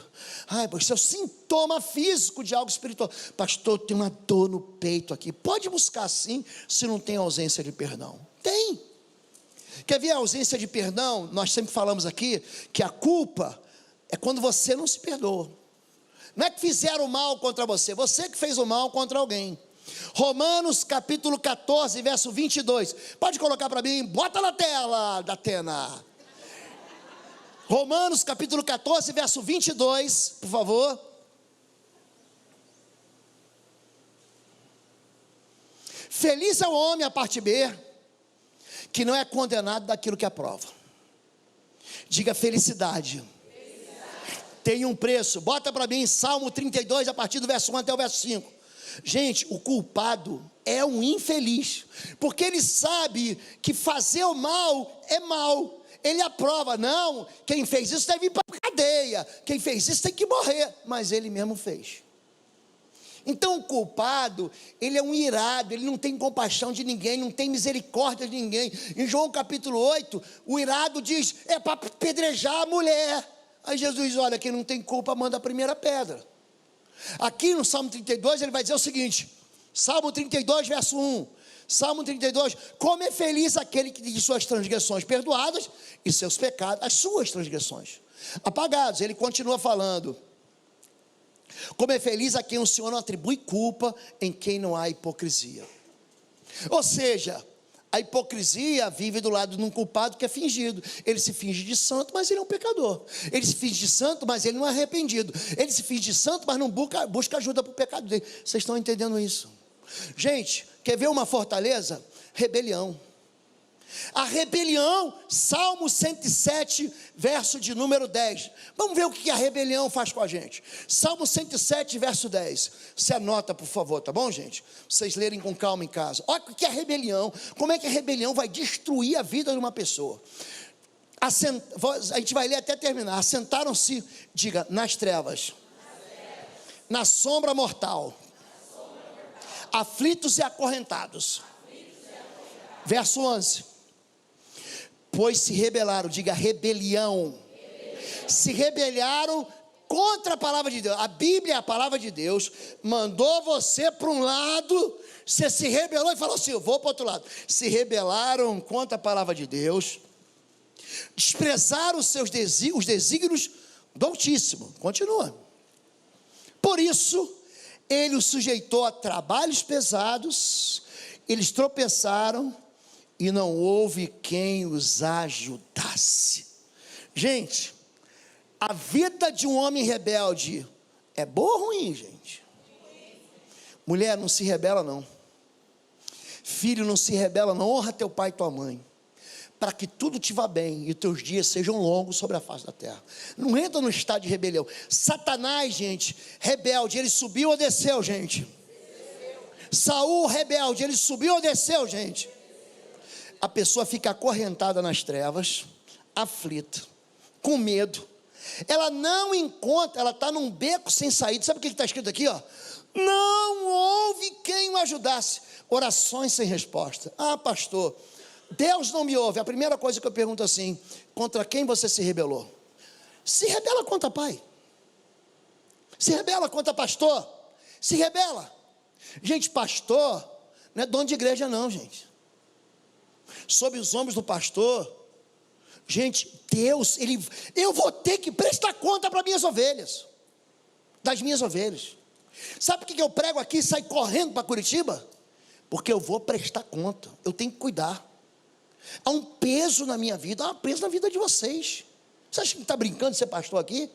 Speaker 1: Isso é o sintoma físico de algo espiritual. Pastor, tem uma dor no peito aqui. Pode buscar sim, se não tem ausência de perdão. Tem. Quer ver a ausência de perdão? Nós sempre falamos aqui que a culpa é quando você não se perdoa. Não é que fizeram mal contra você, você que fez o mal contra alguém. Romanos capítulo 14, verso 22. Pode colocar para mim, bota na tela, Datena. Romanos capítulo 14, verso 22, por favor. Feliz é o homem, a parte B, que não é condenado daquilo que aprova. Diga felicidade. Tem um preço. Bota para mim Salmo 32, a partir do verso 1 até o verso 5. Gente, o culpado é um infeliz, porque ele sabe que fazer o mal é mal. Ele aprova, não, quem fez isso deve ir para a cadeia, quem fez isso tem que morrer, mas ele mesmo fez. Então o culpado, ele é um irado, ele não tem compaixão de ninguém, não tem misericórdia de ninguém. Em João capítulo 8, o irado diz, é para apedrejar a mulher. Aí Jesus diz, olha, quem não tem culpa manda a primeira pedra. Aqui no Salmo 32 ele vai dizer o seguinte, Salmo 32 verso 1, Salmo 32, como é feliz aquele que tem suas transgressões perdoadas e seus pecados, as suas transgressões apagados. Ele continua falando, como é feliz a quem o Senhor não atribui culpa, em quem não há hipocrisia. Ou seja, A hipocrisia vive do lado de um culpado que é fingido. Ele se finge de santo, mas ele é um pecador. Ele se finge de santo, mas ele não é arrependido. Ele se finge de santo, mas não busca ajuda para o pecado dele. Vocês estão entendendo isso? Gente, quer ver uma fortaleza? Rebelião. A rebelião, Salmo 107, verso de número 10. Vamos ver o que a rebelião faz com a gente. Salmo 107, verso 10. Você anota, por favor, tá bom, gente? Vocês lerem com calma em casa. Olha o que é rebelião. Como é que a rebelião vai destruir a vida de uma pessoa. A gente vai ler até terminar. Assentaram-se, diga, nas trevas. Na sombra mortal. Aflitos e acorrentados. Verso 11. Pois se rebelaram, diga rebelião. Se rebelaram contra a palavra de Deus. A Bíblia é a palavra de Deus. Mandou você para um lado, você se rebelou e falou assim: eu vou para o outro lado. Se rebelaram contra a palavra de Deus, desprezaram os desígnios do Altíssimo. Continua. Por isso, ele os sujeitou a trabalhos pesados, eles tropeçaram, e não houve quem os ajudasse. Gente, a vida de um homem rebelde é boa ou ruim, gente? Mulher, não se rebela não. Filho, não se rebela não. Honra teu pai e tua mãe, para que tudo te vá bem e teus dias sejam longos sobre a face da terra. Não entra no estado de rebelião. Satanás, gente, rebelde, ele subiu ou desceu, gente? Saul, rebelde, ele subiu ou desceu, gente? A pessoa fica acorrentada nas trevas, aflita, com medo. Ela não encontra, ela está num beco sem saída. Sabe o que está escrito aqui? Ó? Não houve quem o ajudasse. Orações sem resposta. Ah, pastor, Deus não me ouve. A primeira coisa que eu pergunto assim: contra quem você se rebelou? Se rebela contra pai. Se rebela contra pastor. Se rebela. Gente, pastor não é dono de igreja não, gente. Sob os ombros do pastor, gente, Deus, eu vou ter que prestar conta para minhas ovelhas, das minhas ovelhas. Sabe por que eu prego aqui e saio correndo para Curitiba? Porque eu vou prestar conta, eu tenho que cuidar. Há um peso na minha vida, há um peso na vida de vocês. Você acha que está brincando de ser pastor aqui?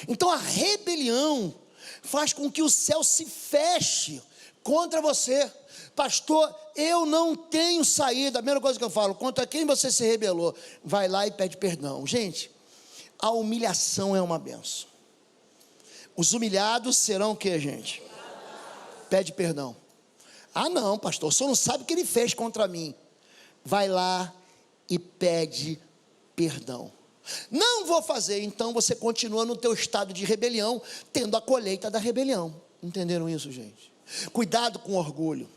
Speaker 1: Então a rebelião faz com que o céu se feche contra você. Pastor, eu não tenho saída. A primeira coisa que eu falo: contra quem você se rebelou? Vai lá e pede perdão. Gente, a humilhação é uma benção. Os humilhados serão o que, gente? Pede perdão. Ah não, pastor, o senhor não sabe o que ele fez contra mim. Vai lá e pede perdão. Não vou fazer. Então você continua no teu estado de rebelião, tendo a colheita da rebelião. Entenderam isso, gente? Cuidado com orgulho.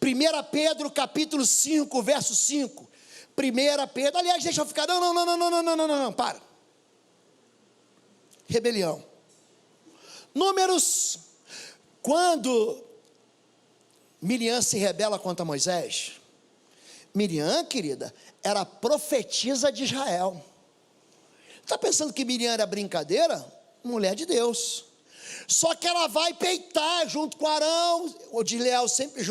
Speaker 1: 1 Pedro capítulo 5, verso 5. 1 Pedro, aliás, deixa eu ficar, não, para. Rebelião. Números, quando Miriam se rebela contra Moisés, Miriam, querida, era profetisa de Israel. Está pensando que Miriam era brincadeira? Mulher de Deus. Só que ela vai peitar junto com Arão. O desleal sempre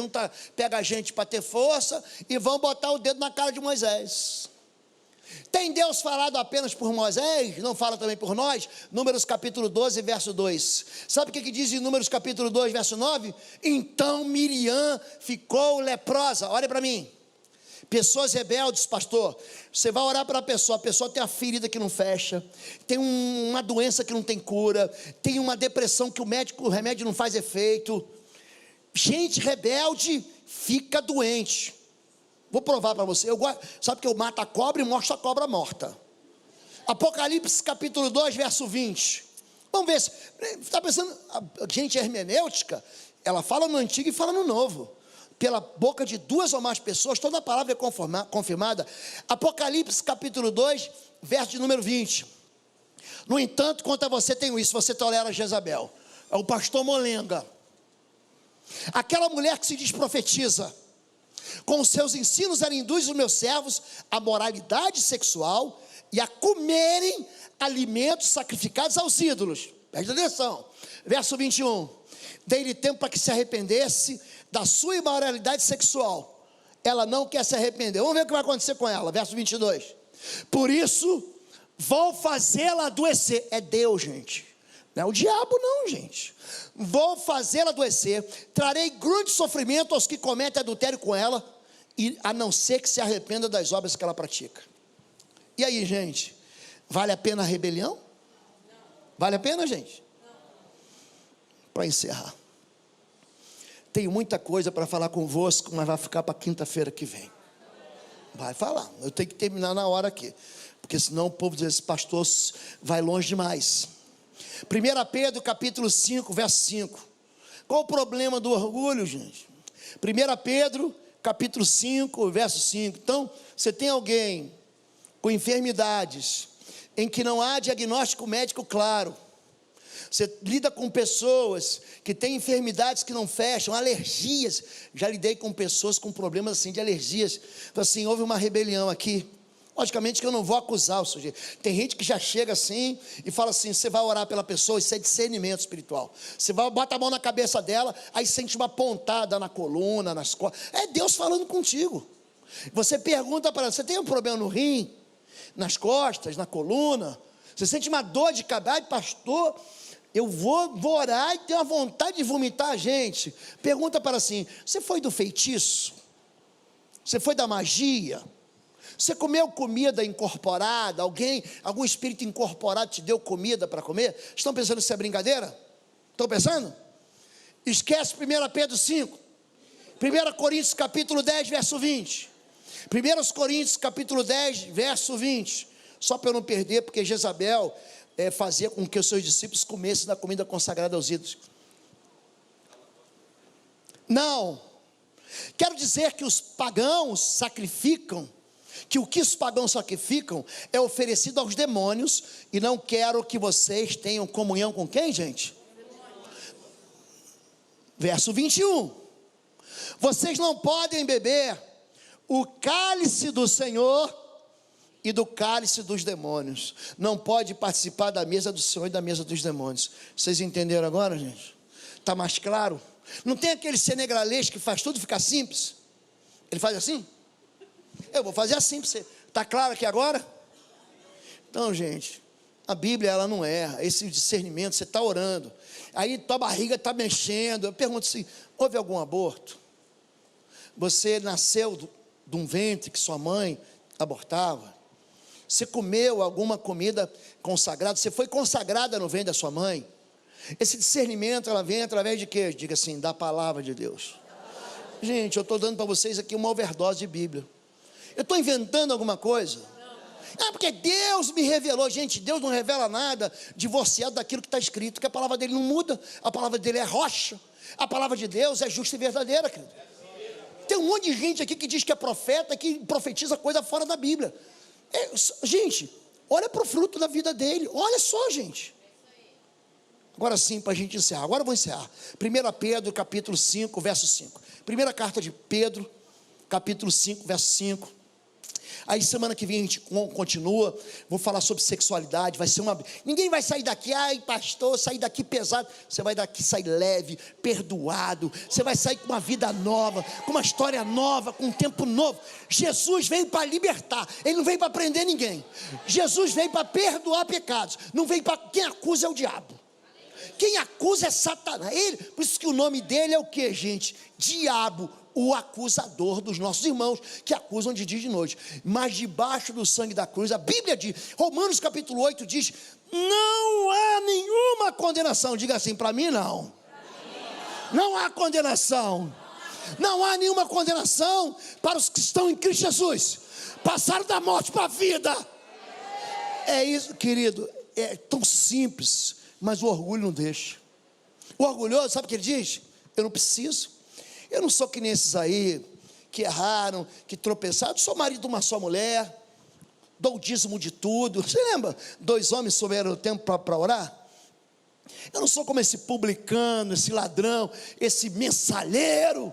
Speaker 1: pega a gente para ter força, e vão botar o dedo na cara de Moisés. Tem Deus falado apenas por Moisés? Não fala também por nós? Números capítulo 12, verso 2. Sabe o que diz em Números capítulo 2, verso 9? Então Miriam ficou leprosa. Olha para mim. Pessoas rebeldes, pastor, você vai orar para a pessoa tem uma ferida que não fecha, tem uma doença que não tem cura, tem uma depressão que o remédio não faz efeito. Gente rebelde fica doente. Vou provar para você. Sabe que eu mato a cobra e mostro a cobra morta. Apocalipse capítulo 2, verso 20. Vamos ver se está pensando. Gente, a hermenêutica, ela fala no Antigo e fala no Novo. Pela boca de duas ou mais pessoas, toda a palavra é confirmada. Apocalipse capítulo 2, verso de número 20. No entanto, contra você tenho isso: você tolera Jezabel. É o pastor Molenga. Aquela mulher que se diz profetiza. Com os seus ensinos ela induz os meus servos à moralidade sexual e a comerem alimentos sacrificados aos ídolos. Presta atenção. Verso 21. Dei-lhe tempo para que se arrependesse da sua imoralidade sexual. ela não quer se arrepender. Vamos ver o que vai acontecer com ela, verso 22. Por isso, vou fazê-la adoecer. É Deus, gente. Não é o diabo não, gente. Vou fazê-la adoecer, trarei grande sofrimento aos que cometem adultério com ela, e a não ser que se arrependa das obras que ela pratica. E aí, gente, vale a pena a rebelião? Não. Vale a pena, gente? Para encerrar, tenho muita coisa para falar convosco, mas vai ficar para quinta-feira que vem. Vai falar, eu tenho que terminar na hora aqui, porque senão o povo diz, esse pastor vai longe demais. 1 Pedro capítulo 5, verso 5. Qual o problema do orgulho, gente? 1 Pedro capítulo 5, verso 5. Então, você tem alguém com enfermidades, em que não há diagnóstico médico claro. Você lida com pessoas que têm enfermidades que não fecham, alergias. Já lidei com pessoas com problemas assim de alergias. Então assim, houve uma rebelião aqui. Logicamente que eu não vou acusar o sujeito. Tem gente que já chega assim e fala assim, você vai orar pela pessoa, isso é discernimento espiritual. Você vai, bota a mão na cabeça dela, aí sente uma pontada na coluna, nas costas. É Deus falando contigo. Você pergunta para ela, você tem um problema no rim, nas costas, na coluna? Você sente uma dor de cabeça? Ai, pastor, eu vou orar e tenho uma vontade de vomitar, gente. Pergunta para assim, você foi do feitiço? Você foi da magia? Você comeu comida incorporada? Algum espírito incorporado te deu comida para comer? Estão pensando que isso é brincadeira? Estão pensando? Esquece 1 Pedro 5. 1 Coríntios capítulo 10, verso 20. 1 Coríntios capítulo 10, verso 20. Só para eu não perder, porque Jezabel fazia com que os seus discípulos comessem da comida consagrada aos ídolos. Não. Quero dizer que os pagãos sacrificam, que o que os pagãos sacrificam é oferecido aos demônios, e não quero que vocês tenham comunhão com quem, gente? Verso 21. Vocês não podem beber o cálice do Senhor e do cálice dos demônios. Não pode participar da mesa do Senhor e da mesa dos demônios. Vocês entenderam agora, gente? Está mais claro? Não tem aquele senegalês que faz tudo ficar simples? Ele faz assim? Eu vou fazer assim para você. Está claro aqui agora? Então, gente, a Bíblia ela não erra. Esse discernimento, você está orando, aí tua barriga está mexendo. Eu pergunto assim, houve algum aborto? Você nasceu de um ventre que sua mãe abortava? Você comeu alguma comida consagrada? Você foi consagrada no ventre da sua mãe? Esse discernimento, ela vem através de quê? Diga assim, da palavra de Deus. Gente, eu estou dando para vocês aqui uma overdose de Bíblia. Eu estou inventando alguma coisa? Porque Deus me revelou. Gente, Deus não revela nada divorciado daquilo que está escrito, que a palavra dele não muda. A palavra dele é rocha. A palavra de Deus é justa e verdadeira, querido. Tem um monte de gente aqui que diz que é profeta, que profetiza coisa fora da Bíblia. Gente, olha para o fruto da vida dele. Olha só, gente. Agora sim, para a gente encerrar. Agora eu vou encerrar. 1 Pedro capítulo 5, verso 5. Primeira carta de Pedro, capítulo 5, verso 5. Aí semana que vem a gente continua. Vou falar sobre sexualidade. Vai ser ninguém vai sair daqui, ai pastor, sair daqui pesado. Você vai daqui sair leve, perdoado. Você vai sair com uma vida nova, com uma história nova, com um tempo novo. Jesus veio para libertar. Ele não veio para prender ninguém. Jesus veio para perdoar pecados. Não veio para... Quem acusa é o diabo. Quem acusa é Satanás. Por isso que o nome dele é o que, gente? Diabo, o acusador dos nossos irmãos, que acusam de dia e de noite. Mas debaixo do sangue da cruz, a Bíblia diz, Romanos capítulo 8 diz, não há nenhuma condenação. Diga assim, para mim não. Não há condenação. Não há nenhuma condenação para os que estão em Cristo Jesus. Passaram da morte para a vida. É isso, querido, é tão simples, mas o orgulho não deixa. O orgulhoso, sabe o que ele diz? Eu não preciso. Eu não sou que nem esses aí, que erraram, que tropeçaram. Eu sou marido de uma só mulher, dou o dízimo de tudo. Você lembra? 2 homens souberam o tempo para orar? Eu não sou como esse publicano, esse ladrão, esse mensalheiro,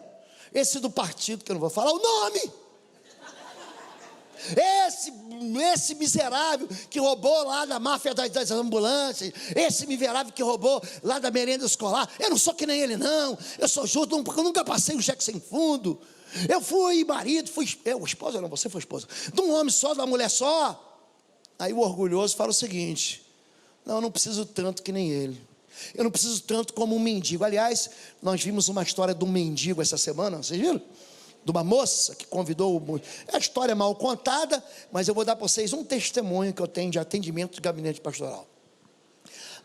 Speaker 1: esse do partido, que eu não vou falar o nome. Esse miserável que roubou lá da máfia das ambulâncias, esse miserável que roubou lá da merenda escolar. Eu não sou que nem ele não. Eu sou justo, eu nunca passei um cheque sem fundo. Eu fui marido, esposa não, você foi esposa, de um homem só, de uma mulher só. Aí o orgulhoso fala o seguinte: não, eu não preciso tanto que nem ele. Eu não preciso tanto como um mendigo. Aliás, nós vimos uma história de um mendigo essa semana, vocês viram? De uma moça que convidou. É a história mal contada, mas eu vou dar para vocês um testemunho que eu tenho de atendimento de gabinete pastoral.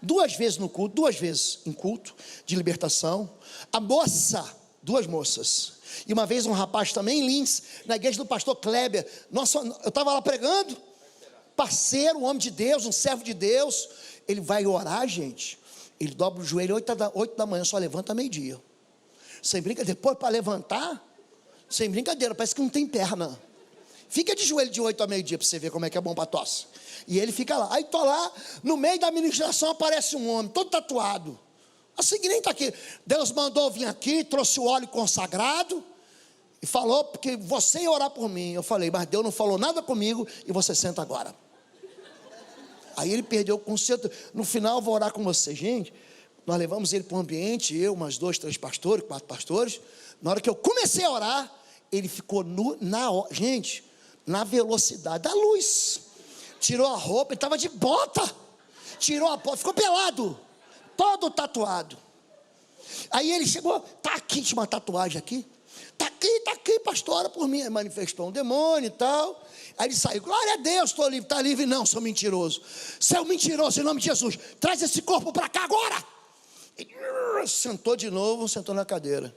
Speaker 1: 2 vezes no culto, 2 vezes em culto de libertação, a moça, 2 moças, e uma vez um rapaz também em Lins, na igreja do pastor Kleber. Nossa, eu estava lá pregando, parceiro, um homem de Deus, um servo de Deus. Ele vai orar, gente, ele dobra o joelho 8 da manhã, só levanta meio-dia, sem brincadeira. Depois para levantar, sem brincadeira, parece que não tem perna. Fica de joelho de 8 a meio-dia para você ver como é que é bom para tosse. E ele fica lá. Aí estou lá, no meio da ministração aparece um homem, todo tatuado, assim que nem está aqui. Deus mandou vir aqui, trouxe o óleo consagrado e falou porque você ia orar por mim. Eu falei, mas Deus não falou nada comigo e você senta agora. Aí ele perdeu o conceito. No final eu vou orar com você. Gente, nós levamos ele para o ambiente, eu, umas 2, 3 pastores, 4 pastores. Na hora que eu comecei a orar, ele ficou gente, na velocidade da luz. Tirou a roupa, ele estava de bota. Tirou a bota, ficou pelado, todo tatuado. Aí ele chegou, tá aqui, tinha uma tatuagem aqui. Tá aqui, pastor, ora por mim. Aí manifestou um demônio e tal. Aí ele saiu, glória a Deus, estou livre. Está livre não, sou mentiroso. Seu mentiroso, em nome de Jesus, traz esse corpo para cá agora. E sentou de novo, sentou na cadeira.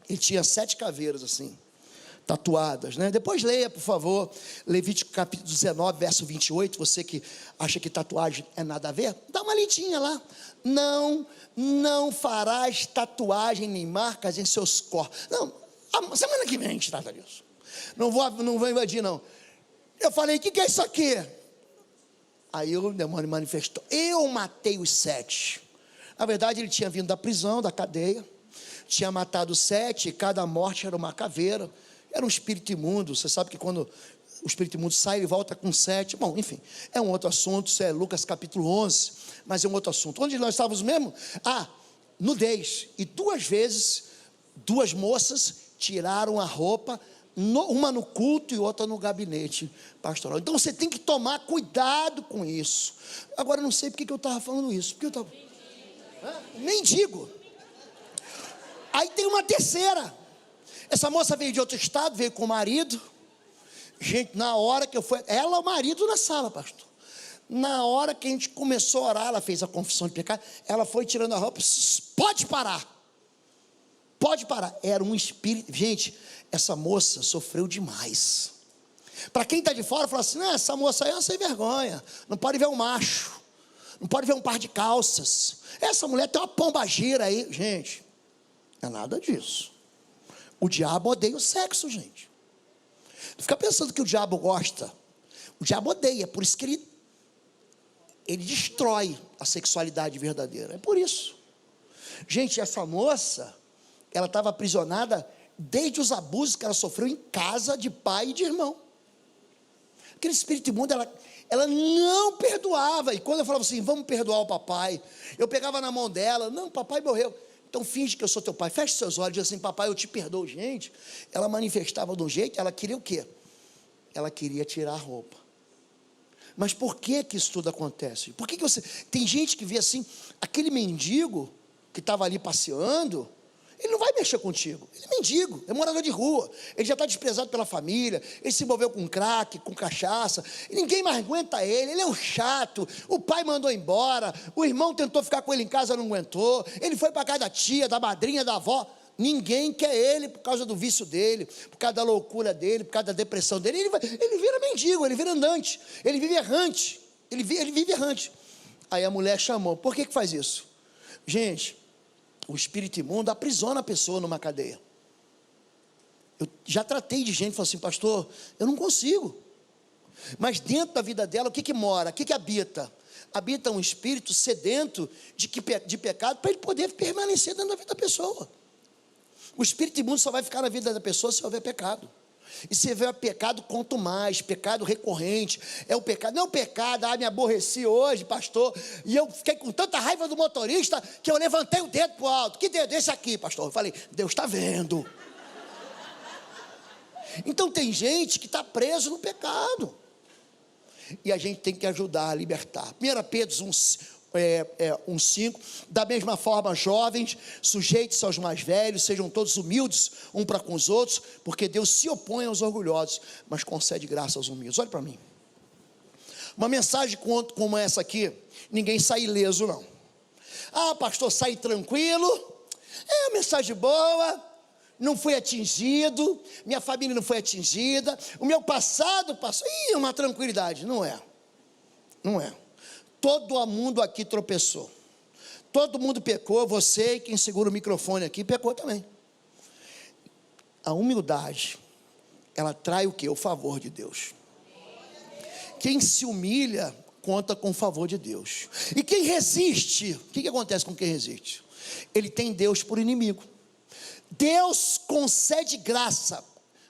Speaker 1: Ele tinha 7 caveiras assim, tatuadas, né? Depois leia, por favor, Levítico capítulo 19, verso 28. Você que acha que tatuagem é nada a ver, dá uma lidinha lá. Não farás tatuagem nem marcas em seus corpos. Não, a semana que vem a gente trata disso. Não vou invadir não. Eu falei, o que é isso aqui? Aí o demônio manifestou, eu matei os 7. Na verdade ele tinha vindo da prisão, da cadeia, tinha matado 7, e cada morte era uma caveira. Era um espírito imundo. Você sabe que quando o espírito imundo sai, ele volta com 7. Bom, enfim, é um outro assunto. Isso é Lucas capítulo 11, mas é um outro assunto. Onde nós estávamos mesmo? Nudez. E 2 vezes, 2 moças tiraram a roupa, uma no culto e outra no gabinete pastoral. Então você tem que tomar cuidado com isso. Agora eu não sei porque que eu estava falando isso. Porque eu estava... Mendigo. Aí tem uma terceira. Essa moça veio de outro estado, veio com o marido. Gente, na hora que eu fui, ela, o marido na sala, pastor. Na hora que a gente começou a orar, ela fez a confissão de pecado, ela foi tirando a roupa, pode parar. Pode parar. Era um espírito. Gente, essa moça sofreu demais. Para quem está de fora, fala assim, essa moça aí é uma sem vergonha. Não pode ver um macho. Não pode ver um par de calças. Essa mulher tem uma pombagira aí. Gente, não é nada disso. O diabo odeia o sexo, gente. Não fica pensando que o diabo gosta. O diabo odeia, por isso que ele destrói a sexualidade verdadeira. É por isso. Gente, essa moça, ela estava aprisionada desde os abusos que ela sofreu em casa de pai e de irmão. Aquele espírito imundo, ela não perdoava. E quando eu falava assim, vamos perdoar o papai, eu pegava na mão dela, não, papai morreu. Então finge que eu sou teu pai, feche seus olhos e diz assim, papai, eu te perdoo. Gente, ela manifestava de um jeito, ela queria o quê? Ela queria tirar a roupa. Mas por que isso tudo acontece? Por que você... Tem gente que vê assim, aquele mendigo que estava ali passeando, ele não vai mexer contigo. Ele é mendigo, é morador de rua. Ele já está desprezado pela família. Ele se envolveu com crack, com cachaça. Ninguém mais aguenta ele. Ele é um chato. O pai mandou embora. O irmão tentou ficar com ele em casa, não aguentou. Ele foi para casa da tia, da madrinha, da avó. Ninguém quer ele por causa do vício dele, por causa da loucura dele, por causa da depressão dele. Ele vira mendigo, ele vira andante. Ele vive errante. Ele vive errante. Aí a mulher chamou. Por que faz isso? Gente, o espírito imundo aprisiona a pessoa numa cadeia. Eu já tratei de gente que falou assim, pastor, eu não consigo. Mas dentro da vida dela, o que mora? O que habita? Habita um espírito sedento de pecado para ele poder permanecer dentro da vida da pessoa. O espírito imundo só vai ficar na vida da pessoa se houver pecado. E se houver pecado, quanto mais, pecado recorrente, é o pecado, não é o pecado, me aborreci hoje, pastor, e eu fiquei com tanta raiva do motorista, que eu levantei o dedo para o alto. Que dedo? Esse aqui, pastor. Eu falei, Deus está vendo. Então tem gente que está preso no pecado, e a gente tem que ajudar a libertar. 1 Pedro 1,5, da mesma forma, jovens, sujeitos aos mais velhos, sejam todos humildes um para com os outros, porque Deus se opõe aos orgulhosos, mas concede graça aos humildes. Olha para mim, uma mensagem como essa aqui, ninguém sai ileso não. Ah, pastor, sai tranquilo, é uma mensagem boa, não fui atingido, minha família não foi atingida, o meu passado passou, uma tranquilidade. Não é, não é. Todo mundo aqui tropeçou, todo mundo pecou, você e quem segura o microfone aqui pecou também. A humildade, ela trai o quê? O favor de Deus. Quem se humilha, conta com o favor de Deus. E quem resiste, o que acontece com quem resiste? Ele tem Deus por inimigo. Deus concede graça,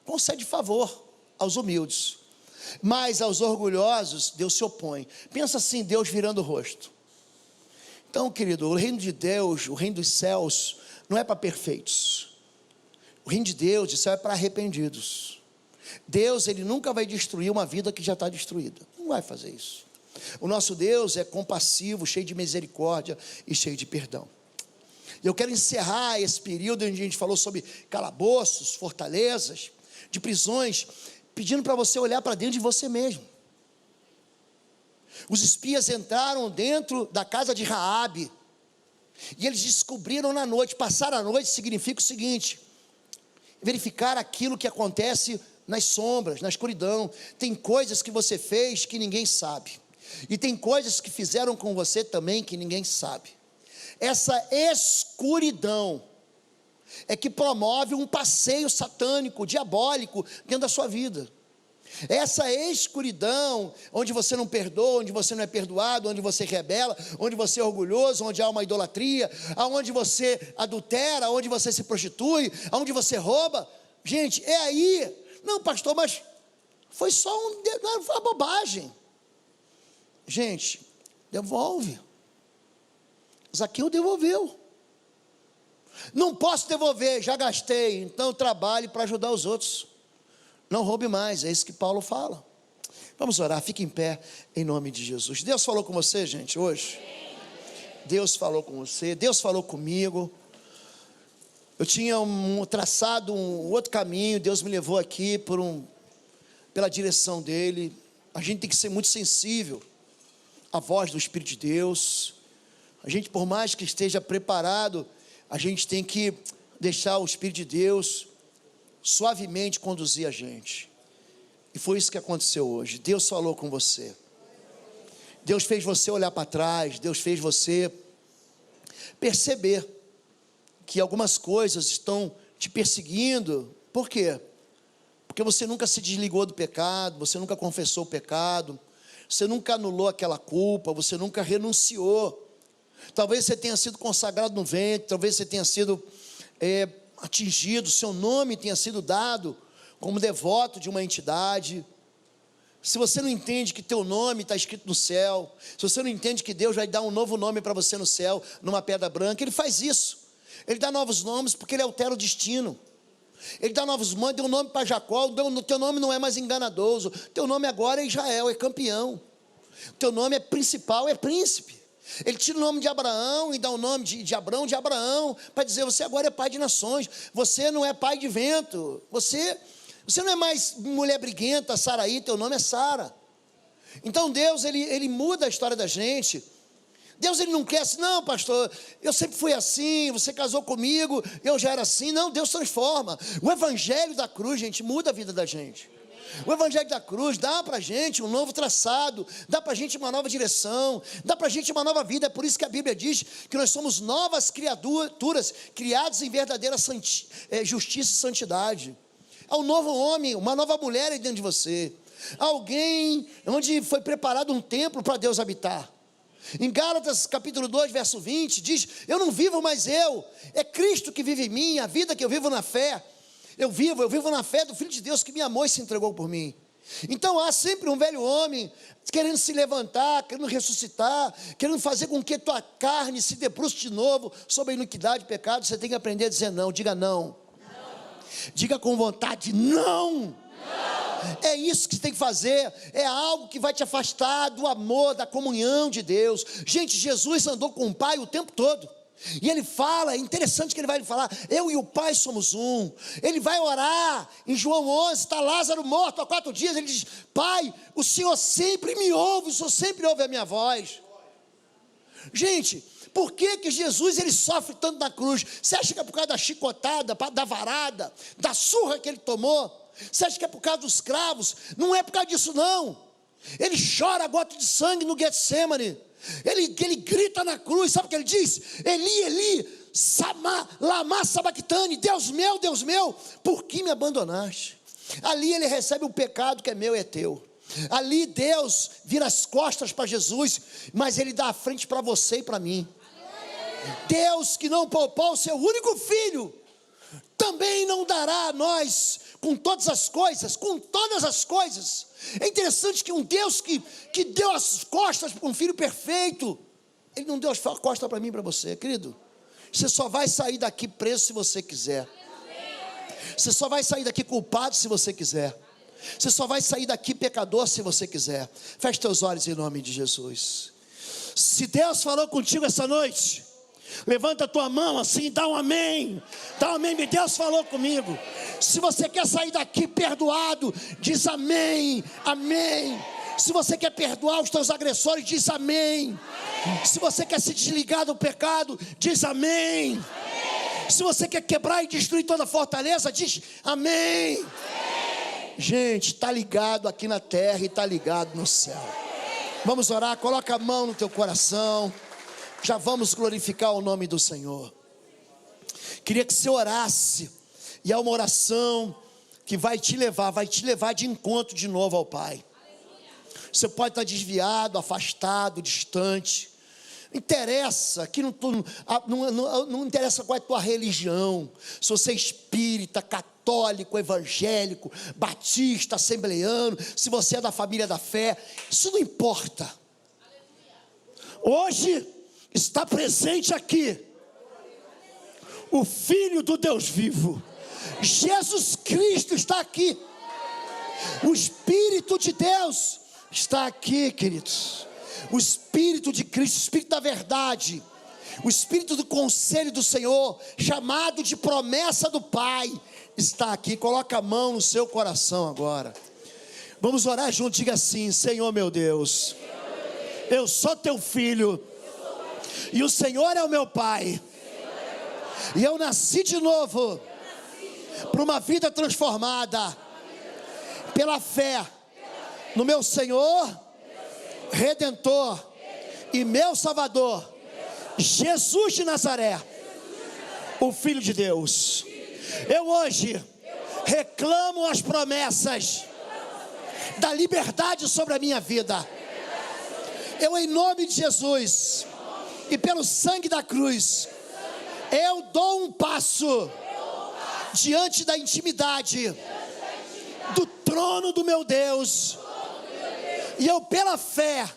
Speaker 1: concede favor aos humildes, mas aos orgulhosos Deus se opõe. Pensa assim, Deus virando o rosto. Então, querido, o reino de Deus, o reino dos céus, não é para perfeitos. O reino de Deus, do céu, é para arrependidos. Deus, ele nunca vai destruir uma vida que já está destruída, não vai fazer isso. O nosso Deus é compassivo, cheio de misericórdia e cheio de perdão. Eu quero encerrar esse período onde a gente falou sobre calabouços, fortalezas, de prisões, pedindo para você olhar para dentro de você mesmo. Os espias entraram dentro da casa de Raabe, e eles descobriram na noite. Passar a noite significa o seguinte: verificar aquilo que acontece nas sombras, na escuridão. Tem coisas que você fez que ninguém sabe, e tem coisas que fizeram com você também que ninguém sabe. Essa escuridão é que promove um passeio satânico, diabólico dentro da sua vida. Essa escuridão, onde você não perdoa, onde você não é perdoado, onde você rebela, onde você é orgulhoso, onde há uma idolatria, onde você adultera, onde você se prostitui, onde você rouba. Gente, é aí. Não, pastor, mas foi só não, foi uma bobagem. Gente, devolve. Zaqueu devolveu. Não posso devolver, já gastei, então trabalhe para ajudar os outros. Não roube mais, é isso que Paulo fala. Vamos orar, fique em pé em nome de Jesus. Deus falou com você, gente, hoje? Deus falou com você, Deus falou comigo. Eu tinha traçado um outro caminho, Deus me levou aqui pela direção dele. A gente tem que ser muito sensível à voz do Espírito de Deus. A gente, por mais que esteja preparado, a gente tem que deixar o Espírito de Deus suavemente conduzir a gente. E foi isso que aconteceu hoje. Deus falou com você. Deus fez você olhar para trás. Deus fez você perceber que algumas coisas estão te perseguindo. Por quê? Porque você nunca se desligou do pecado, você nunca confessou o pecado, você nunca anulou aquela culpa, você nunca renunciou. Talvez você tenha sido consagrado no ventre, talvez você tenha sido atingido, seu nome tenha sido dado como devoto de uma entidade. Se você não entende que teu nome está escrito no céu, se você não entende que Deus vai dar um novo nome para você no céu, numa pedra branca, Ele faz isso. Ele dá novos nomes porque Ele altera o destino. Ele dá novos nomes, deu um nome para Jacó, teu nome não é mais enganadoso, teu nome agora é Israel, é campeão, teu nome é principal, é príncipe. Ele tira o nome de Abraão e dá o nome de Abrão, de Abraão, para dizer, você agora é pai de nações, você não é pai de vento, você não é mais mulher briguenta, Saraí, teu nome é Sara. Então Deus, ele muda a história da gente. Deus, ele não quer assim, não pastor, eu sempre fui assim, você casou comigo, eu já era assim. Não, Deus transforma. O evangelho da cruz, gente, muda a vida da gente. O evangelho da cruz dá para a gente um novo traçado, dá para a gente uma nova direção, dá para a gente uma nova vida. É por isso que a Bíblia diz que nós somos novas criaturas, criados em verdadeira justiça e santidade. Há um novo homem, uma nova mulher aí dentro de você, alguém onde foi preparado um templo para Deus habitar. Em Gálatas capítulo 2, verso 20, diz, eu não vivo mais eu, é Cristo que vive em mim, a vida que eu vivo na fé. Eu vivo na fé do Filho de Deus que me amou e se entregou por mim. Então há sempre um velho homem querendo se levantar, querendo ressuscitar, querendo fazer com que tua carne se debruce de novo sobre a iniquidade e pecado. Você tem que aprender a dizer não, diga não. Diga com vontade: não. É isso que você tem que fazer. É algo que vai te afastar do amor, da comunhão de Deus. Gente, Jesus andou com o Pai o tempo todo. E ele fala, é interessante que ele vai falar: eu e o Pai somos um. Ele vai orar, em João 11, está Lázaro morto há 4 dias. Ele diz: Pai, o Senhor sempre me ouve, o Senhor sempre ouve a minha voz. Gente, por que Jesus ele sofre tanto na cruz? Você acha que é por causa da chicotada, da varada, da surra que ele tomou? Você acha que é por causa dos cravos? Não é por causa disso não. Ele chora gota de sangue no Getsemane. Ele grita na cruz, sabe o que ele diz? Eli, Eli, lama sabachthani, Deus meu, por que me abandonaste? Ali ele recebe um pecado que é meu e é teu. Ali Deus vira as costas para Jesus, mas ele dá a frente para você e para mim. Deus que não poupou o seu único filho, também não dará a nós com todas as coisas. É interessante que um Deus que deu as costas para um filho perfeito, ele não deu as costas para mim e para você, querido. Você só vai sair daqui preso se você quiser. Você só vai sair daqui culpado se você quiser. Você só vai sair daqui pecador se você quiser. Feche teus olhos em nome de Jesus. Se Deus falou contigo essa noite, levanta a tua mão assim, dá um amém. Dá um amém, Deus falou comigo. Se você quer sair daqui perdoado, diz amém, amém. Se você quer perdoar os teus agressores, diz amém. Se você quer se desligar do pecado, diz amém. Se você quer quebrar e destruir toda a fortaleza, diz amém. Gente, está ligado aqui na terra e está ligado no céu. Vamos orar, coloca a mão no teu coração. Já vamos glorificar o nome do Senhor. Queria que você orasse. E é uma oração que vai te levar de encontro de novo ao Pai. Você pode estar desviado, afastado, distante. Não interessa, aqui não interessa qual é a tua religião. Se você é espírita, católico, evangélico, batista, assembleiano, se você é da família da fé, isso não importa. Hoje está presente aqui o Filho do Deus vivo. Jesus Cristo está aqui. O Espírito de Deus está aqui, queridos. O Espírito de Cristo, o Espírito da verdade, o Espírito do conselho do Senhor, chamado de promessa do Pai, está aqui. Coloca a mão no seu coração agora. Vamos orar junto, diga assim: Senhor meu Deus, eu sou teu filho, e o Senhor é o meu Pai, e eu nasci de novo, para uma vida transformada, pela fé, no meu Senhor, Redentor, e meu Salvador, Jesus de Nazaré, o Filho de Deus. Eu hoje reclamo as promessas da liberdade sobre a minha vida. Eu, em nome de Jesus, e pelo sangue da cruz, eu dou um passo diante da intimidade do trono do meu Deus, e eu, pela fé,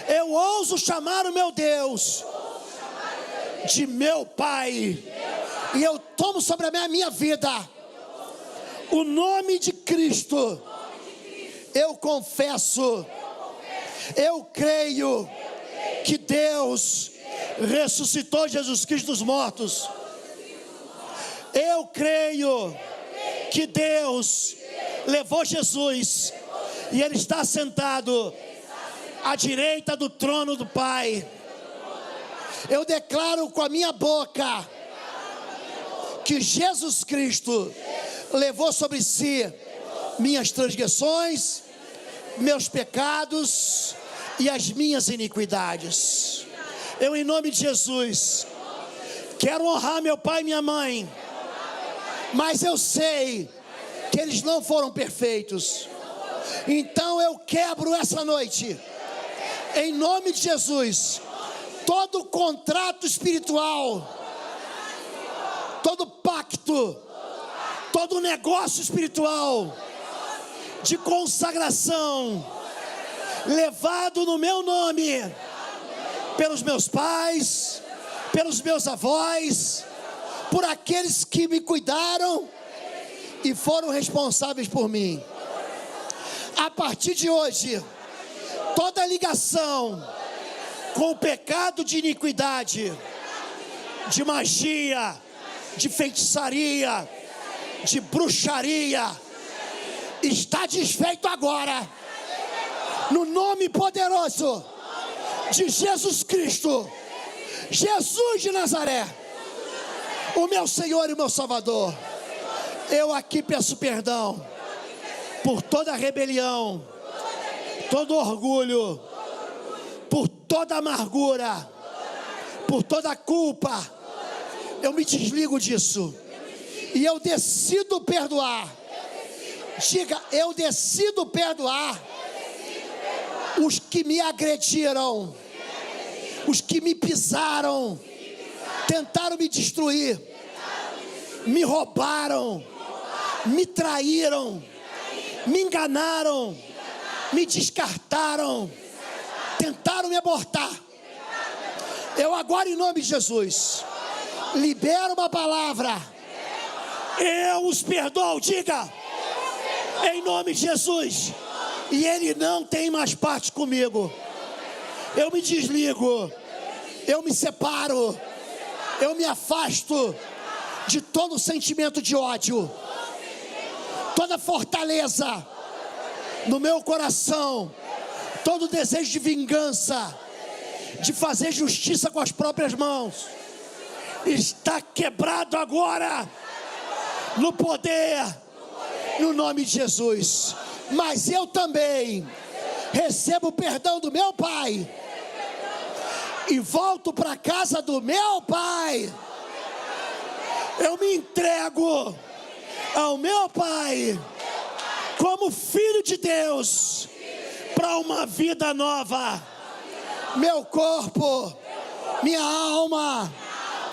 Speaker 1: eu ouso chamar o meu Deus de meu Pai, e eu tomo sobre a minha vida o nome de Cristo. Eu confesso, eu creio que Deus ressuscitou Jesus Cristo dos mortos. Eu creio que Deus levou Jesus e Ele está sentado à direita do trono do Pai. Eu declaro com a minha boca que Jesus Cristo levou sobre si minhas transgressões, meus pecados e as minhas iniquidades. Eu, em nome de Jesus, quero honrar meu pai e minha mãe, mas eu sei que eles não foram perfeitos. Então eu quebro essa noite, em nome de Jesus, todo contrato espiritual, todo pacto, todo negócio espiritual de consagração levado no meu nome pelos meus pais, pelos meus avós, por aqueles que me cuidaram e foram responsáveis por mim. A partir de hoje, toda ligação com o pecado de iniquidade, de magia, de feitiçaria, de bruxaria, está desfeito agora, no nome poderoso de Jesus Cristo, Jesus de Nazaré, o meu Senhor e o meu Salvador. Eu aqui peço perdão por toda rebelião, todo orgulho, por toda amargura, por toda culpa. Eu me desligo disso e eu decido perdoar. Diga, eu decido perdoar os que me agrediram, os que me pisaram, tentaram me destruir, me roubaram, me traíram, me enganaram, me descartaram, tentaram me abortar. Eu agora, em nome de Jesus, libero uma palavra. Eu os perdoo, diga, em nome de Jesus. E ele não tem mais parte comigo. Eu me desligo, eu me separo, eu me afasto de todo sentimento de ódio, toda fortaleza no meu coração, todo desejo de vingança, de fazer justiça com as próprias mãos, está quebrado agora, no poder, no nome de Jesus. Mas eu também recebo o perdão do meu Pai e volto para a casa do meu Pai. Eu me entrego ao meu Pai como filho de Deus para uma vida nova. Meu corpo, minha alma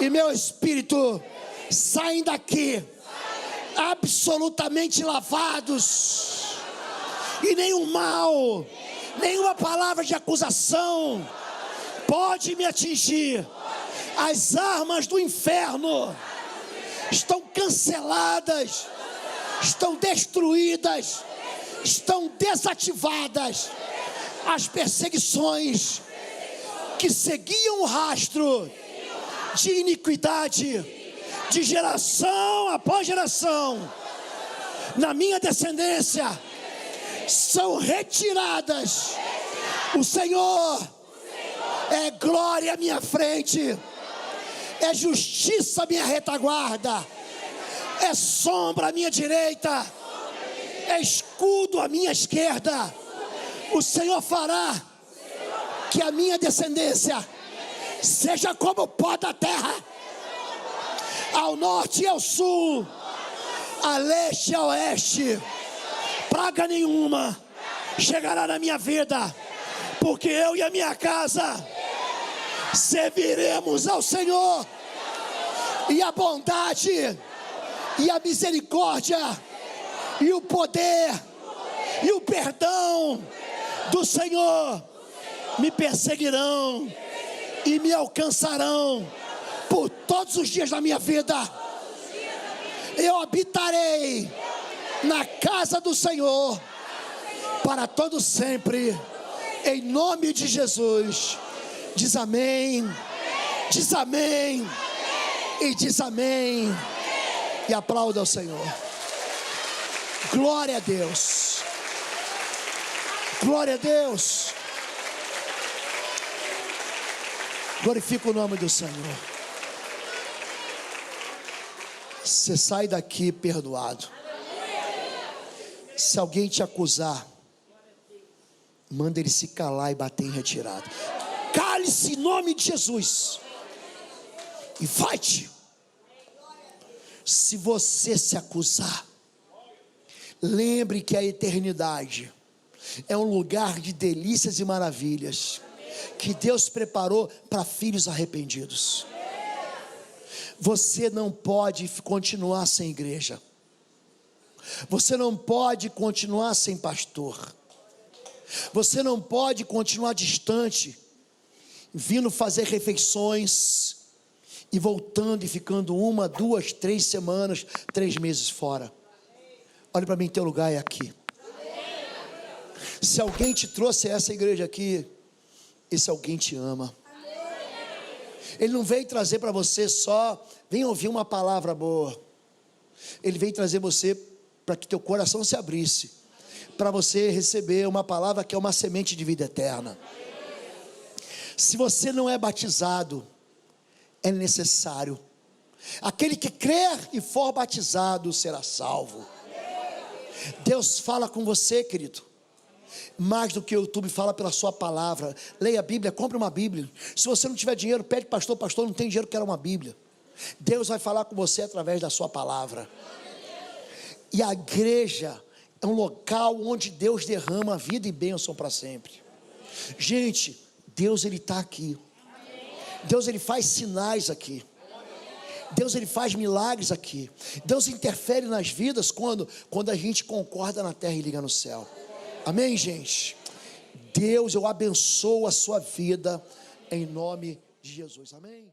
Speaker 1: e meu espírito saem daqui absolutamente lavados, e nenhum mal, nenhuma palavra de acusação pode me atingir. As armas do inferno estão canceladas, estão destruídas, estão desativadas. As perseguições que seguiam o rastro de iniquidade, de geração após geração, na minha descendência, são retiradas. O Senhor é glória à minha frente, é justiça à minha retaguarda, é sombra à minha direita, é escudo à minha esquerda. O Senhor fará que a minha descendência seja como o pó da terra, ao norte e ao sul, a leste e a oeste. Praga nenhuma chegará na minha vida, porque eu e a minha casa serviremos ao Senhor, e a bondade e a misericórdia e o poder e o perdão do Senhor me perseguirão e me alcançarão por todos os dias da minha vida. Eu habitarei na casa do Senhor para todo sempre, em nome de Jesus. Diz amém, diz amém e diz amém, e aplauda ao Senhor. Glória a Deus, glória a Deus. Glorifica o nome do Senhor. Você sai daqui perdoado. Se alguém te acusar, manda ele se calar e bater em retirada. Cale-se em nome de Jesus e vai-te. Se você se acusar, lembre que a eternidade é um lugar de delícias e maravilhas que Deus preparou para filhos arrependidos. Você não pode continuar sem igreja. Você não pode continuar sem pastor. Você não pode continuar distante, vindo fazer refeições e voltando e ficando 1, 2, 3 semanas, 3 meses fora. Olha para mim, teu lugar é aqui. Se alguém te trouxe a essa igreja aqui, esse alguém te ama. Ele não veio trazer para você só, vem ouvir uma palavra boa. Ele veio trazer você para que teu coração se abrisse, para você receber uma palavra que é uma semente de vida eterna. Se você não é batizado, é necessário. Aquele que crer e for batizado será salvo. Deus fala com você, querido, mais do que o YouTube fala pela sua palavra. Leia a Bíblia, compre uma Bíblia. Se você não tiver dinheiro, pede pastor, não tem dinheiro, quero uma Bíblia. Deus vai falar com você através da sua palavra. E a igreja é um local onde Deus derrama vida e bênção para sempre. Gente, Deus ele está aqui. Deus ele faz sinais aqui. Deus ele faz milagres aqui. Deus interfere nas vidas quando a gente concorda na terra e liga no céu. Amém, gente? Deus, eu abençoo a sua vida em nome de Jesus. Amém?